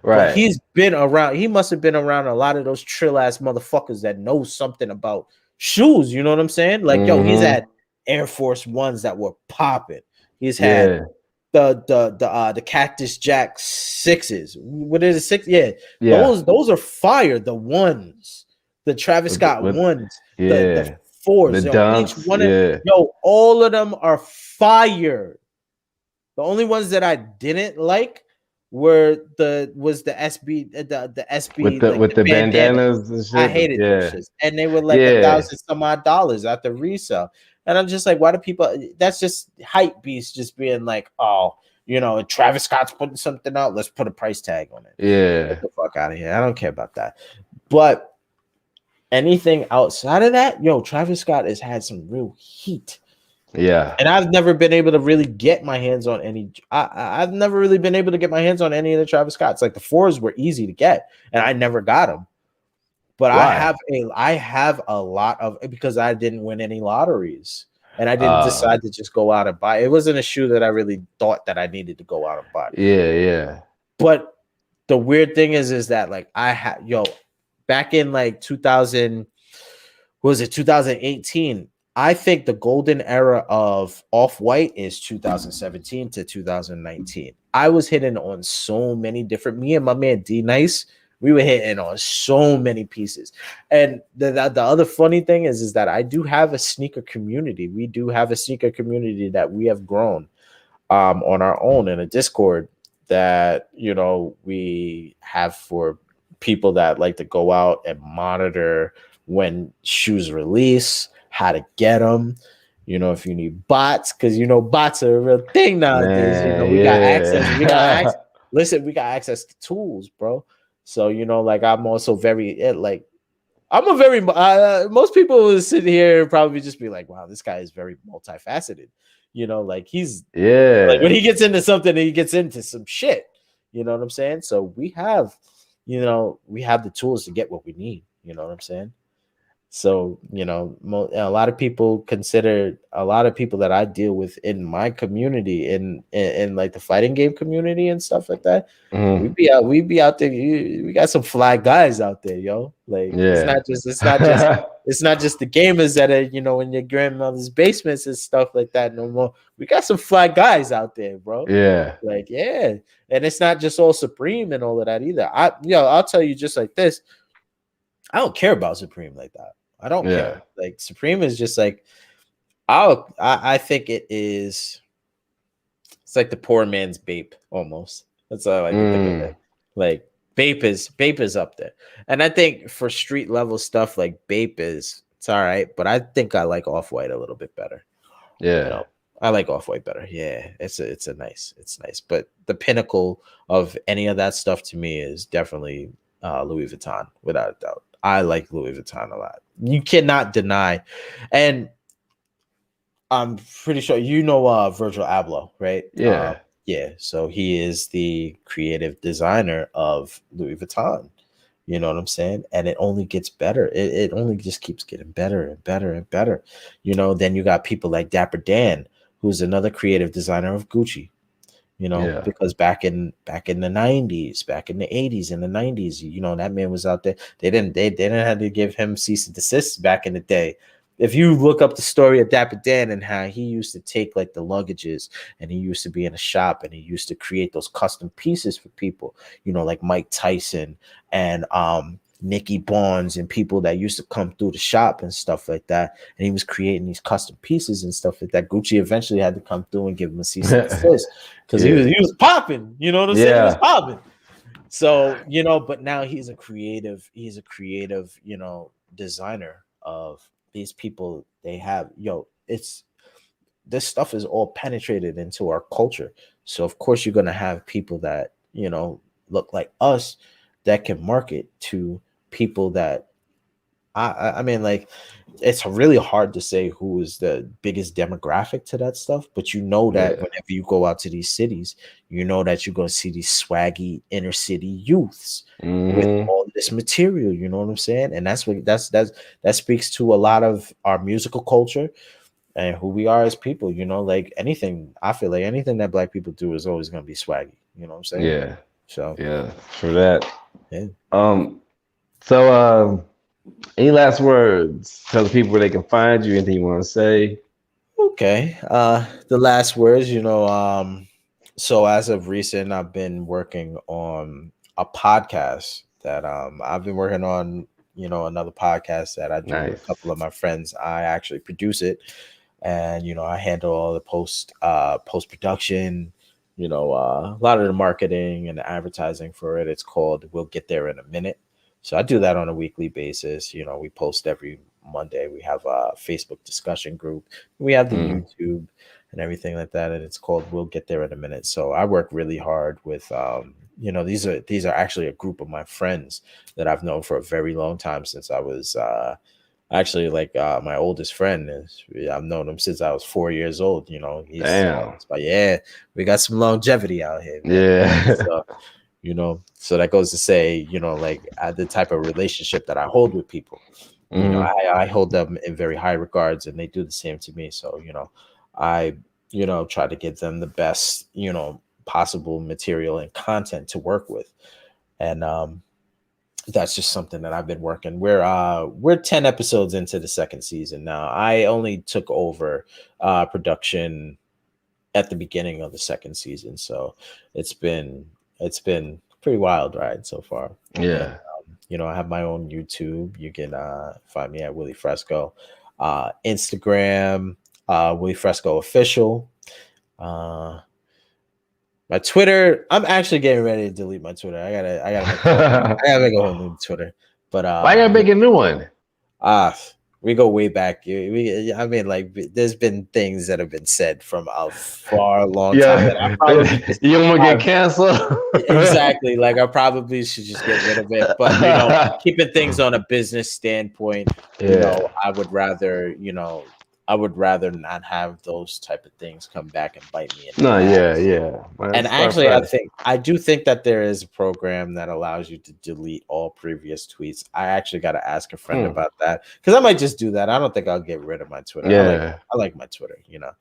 right? But he's been around. He must have been around a lot of those trill ass motherfuckers that know something about shoes. You know what I'm saying? Like he's had Air Force Ones that were popping. He's had the Cactus Jack 6s. What is it? 6? Yeah. Those are fire. The ones. The Travis Scott ones, the 4s, the dunks, each one all of them are fire. The only ones that I didn't like was the SB, the SB with the bandanas and shit. I hated those shits, and they were like $1,000 some odd at the resale, and I'm just like, why do people? That's just hype beast, just being like, oh, Travis Scott's putting something out, let's put a price tag on it. Yeah, get the fuck out of here. I don't care about that, but. Anything outside of that, Travis Scott has had some real heat. Yeah. And I've never been able to really get my hands on any. I've never really been able to get my hands on any of the Travis Scotts. Like the 4s were easy to get, and I never got them. But I have a lot of, because I didn't win any lotteries, and I didn't decide to just go out and buy. It wasn't a shoe that I really thought that I needed to go out and buy. Yeah. But the weird thing is that like I had back in like 2018, I think the golden era of Off-White is 2017 to 2019. I was hitting on so many different, me and my man D Nice, we were hitting on so many pieces. And the other funny thing is that I do have a sneaker community. We do have a sneaker community that we have grown on our own in a Discord that, we have for people that like to go out and monitor when shoes release, how to get them, if you need bots, because bots are a real thing nowadays. We got access. Listen, we got access to tools, bro. So like I'm also very most people will sit here and probably just be like, wow, this guy is very multifaceted. Like he's like when he gets into something, he gets into some shit. You know what I'm saying? So we have the tools to get what we need. You know what I'm saying? So, a lot of people that I deal with in my community, in like the fighting game community and stuff like that, we be out there. We got some fly guys out there, yo. Like it's not just the gamers that are, in your grandmother's basements and stuff like that no more. We got some fly guys out there, bro. Yeah. Like, yeah. And it's not just all Supreme and all of that either. I'll tell you just like this. I don't care about Supreme like that. I don't care. Like Supreme is just like, I think it's like the poor man's Bape almost. That's all I can think of it. Like Bape is up there. And I think for street level stuff, like Bape it's all right, but I think I like Off-White a little bit better. Yeah. I like Off-White better. Yeah, it's nice. But the pinnacle of any of that stuff to me is definitely Louis Vuitton, without a doubt. I like Louis Vuitton a lot. You cannot deny, and I'm pretty sure you know Virgil Abloh, right? Yeah. Yeah. So he is the creative designer of Louis Vuitton. You know what I'm saying? And it only gets better. It only just keeps getting better and better and better. You know, then you got people like Dapper Dan, who's another creative designer of Gucci. You know, Yeah. because back in the 90s, back in the 80s and the 90s, you know, that man was out there. They didn't have to give him cease and desist back in the day. If you look up the story of Dapper Dan and how he used to take like the luggages, and he used to be in a shop and he used to create those custom pieces for people, you know, like Mike Tyson and Nicky Barnes and people that used to come through the shop and stuff like that. And he was creating these custom pieces and stuff like that. Gucci eventually had to come through and give him a cease and desist because Yeah. he was popping. You know what I'm saying? He was Yeah. popping. So, you know, but now he's a creative, you know, designer of these people. They have, it's this stuff is all penetrated into our culture. So of course you're gonna have people that, you know, look like us that can market to people that I mean, like, it's really hard to say who is the biggest demographic to that stuff, but you know that Yeah. whenever you go out to these cities, you know that you're going to see these swaggy inner city youths with Mm-hmm. all this material. You know what I'm saying? And that speaks to a lot of our musical culture and who we are as people. You know, like anything, I feel like anything that Black people do is always going to be swaggy. You know what I'm saying? Yeah. So Yeah. For that. yeah. So any last words? Tell the people where they can find you. Anything you want to say? Okay. The last words, you know, so as of recent, I've been working on a podcast that I've been working on, you know, another podcast that I do with a Nice. couple of my friends. I actually produce it, and you know, I handle all the post production, you know, a lot of the marketing and the advertising for it. It's called We'll Get There in a Minute. So I do that on a weekly basis. You know, we post every Monday. We have a Facebook discussion group. We have the Mm. YouTube and everything like that, and it's called We'll Get There in a Minute. So I work really hard with you know, these are actually a group of my friends that I've known for a very long time, since I was actually, like, my oldest friend is, I've known him since I was 4 years old. You know, Damn. but yeah, we got some longevity out here, man. Yeah. So, you know, so that goes to say, you know, like, the type of relationship that I hold with people, you know, Mm. I hold them in very high regards, and they do the same to me. So, you know, I, you know, try to give them the best, you know, possible material and content to work with. And that's just something that I've been working. We're 10 episodes into the second season now. I only took over production at the beginning of the second season, so it's been pretty wild ride so far. And Yeah. you know, I have my own YouTube. You can find me at Willie Fresco, Instagram, Willie Fresco official. My Twitter, I'm actually getting ready to delete my Twitter. I gotta make a whole new Twitter. But Why you gotta make a new one? Ah, we go way back. I mean, like, there's been things that have been said from a far long time that I Yeah. probably just You don't want to get canceled? exactly, like, I probably should just get rid of it. But you know, keeping things on a business standpoint, you know, Yeah. I would rather not have those type of things come back and bite me in the No, yeah, ass. yeah. And Start actually, fresh. I do think that there is a program that allows you to delete all previous tweets. I actually got to ask a friend Hmm. about that, because I might just do that. I don't think I'll get rid of my Twitter. Yeah. I like my Twitter, you know.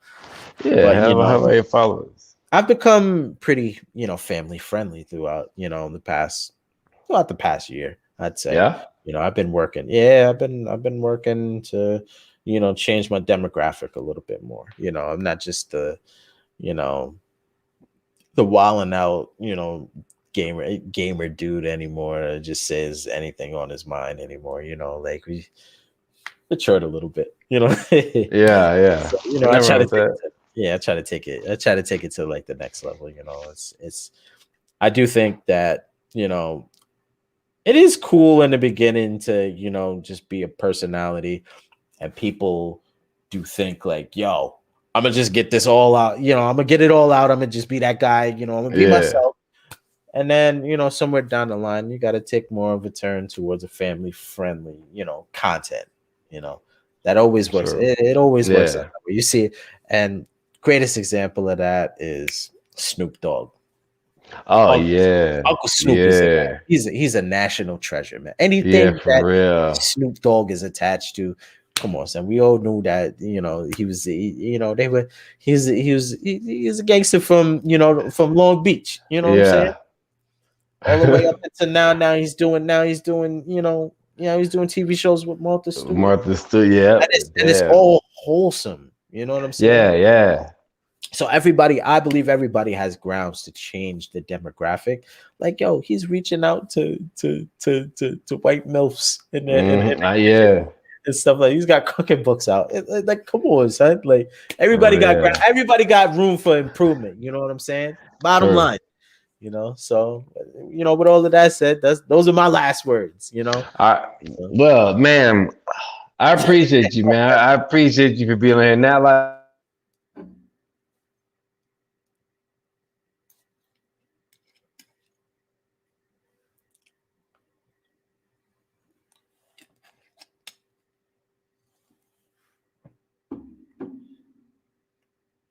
Yeah. But you How know, about your followers? I've become pretty, you know, family friendly throughout the past year, I'd say. Yeah. You know, I've been working. Yeah, I've been working to, you know, change my demographic a little bit more. You know, I'm not just you know, the wilding out, you know, gamer dude anymore that just says anything on his mind anymore. You know, like, we matured a little bit, you know. Yeah. Yeah. So, you know, Ain't I nothing try wrong to with take it that. to yeah, I try to take it to like the next level, you know. It's I do think that, you know, it is cool in the beginning to, you know, just be a personality, and people do think like, yo, I'm gonna just get this all out, you know, I'm gonna get it all out, I'm gonna just be that guy, you know, I'm gonna be Yeah. myself. And then, somewhere down the line, you got to take more of a turn towards a family friendly, content, that always works. True. It always works Yeah. out that way. You see it. And greatest example of that is Snoop Dogg. Oh Uncle, yeah. Uncle Snoop is Yeah. he's a national treasure, man. Yeah, Anything for that real. Snoop Dogg is attached to, come on, son. We all knew that, he was, they were, he was a gangster from, from Long Beach. You know what I'm saying? Yeah. All the way up until now. He's doing TV shows with Martha Stewart, Martha Stewart, yeah. and it's Damn. all wholesome. You know what I'm saying? Yeah, yeah. So I believe everybody has grounds to change the demographic. Like, yo, he's reaching out to white milfs Yeah. and stuff like. He's got cooking books out. Like, come on, son. Like, For real. everybody got room for improvement. You know what I'm saying? Bottom True. line. So with all of that said, those are my last words. Well, man, I appreciate you, man. I appreciate you for being here. Now, like,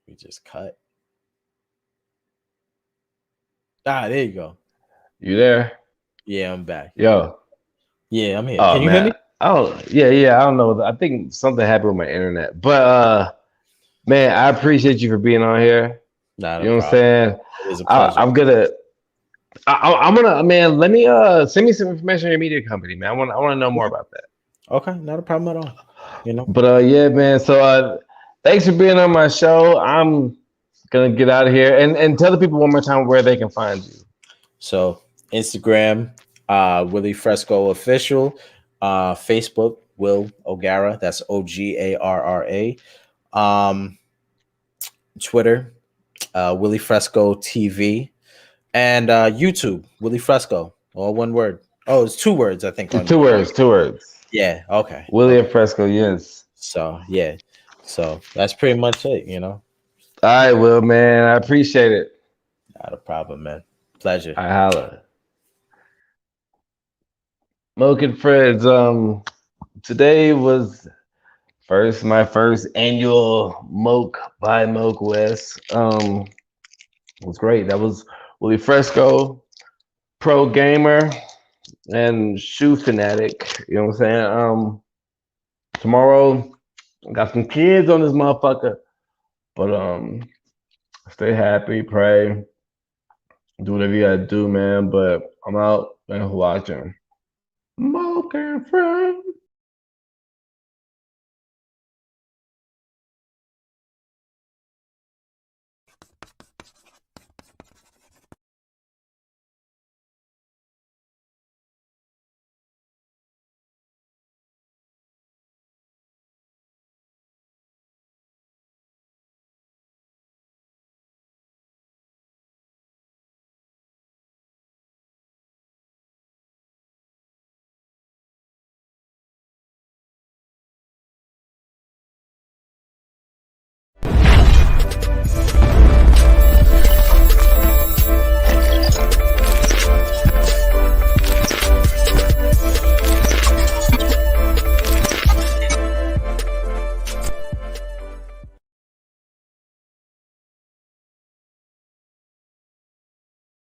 We just cut. There you go. you there? Yeah, I'm back. Yo. Yeah, I'm here. Oh Can you hear me? man. Oh yeah. I don't know. I think something happened with my internet. But man, I appreciate you for being on here. Not You a know what I'm problem. saying? It was a pleasure. I'm gonna, man, let me send me some information on your media company, man. I want to know more about that. Okay, not a problem at all. But yeah, man. So thanks for being on my show. I'm gonna get out of here and tell the people one more time where they can find you. So Instagram, Willie Fresco official, Facebook, Will O'Gara. That's Ogarra. Twitter, Willie Fresco TV, and YouTube, Willie Fresco. All one word. Oh, it's 2 words, I think. Two words. 2 words. Yeah. Okay. Willie Fresco. Yes. So yeah. So that's pretty much it. All right, Will, man. I appreciate it. Not a problem, man. Pleasure. I holla. Moke and Freds. Today was my first annual Moke by Moke West. It was great. That was Willie Fresco, pro gamer, and shoe fanatic. You know what I'm saying? Tomorrow, got some kids on this motherfucker. But stay happy, pray, do whatever you gotta do, man. But I'm out and watching. Moke and Friends.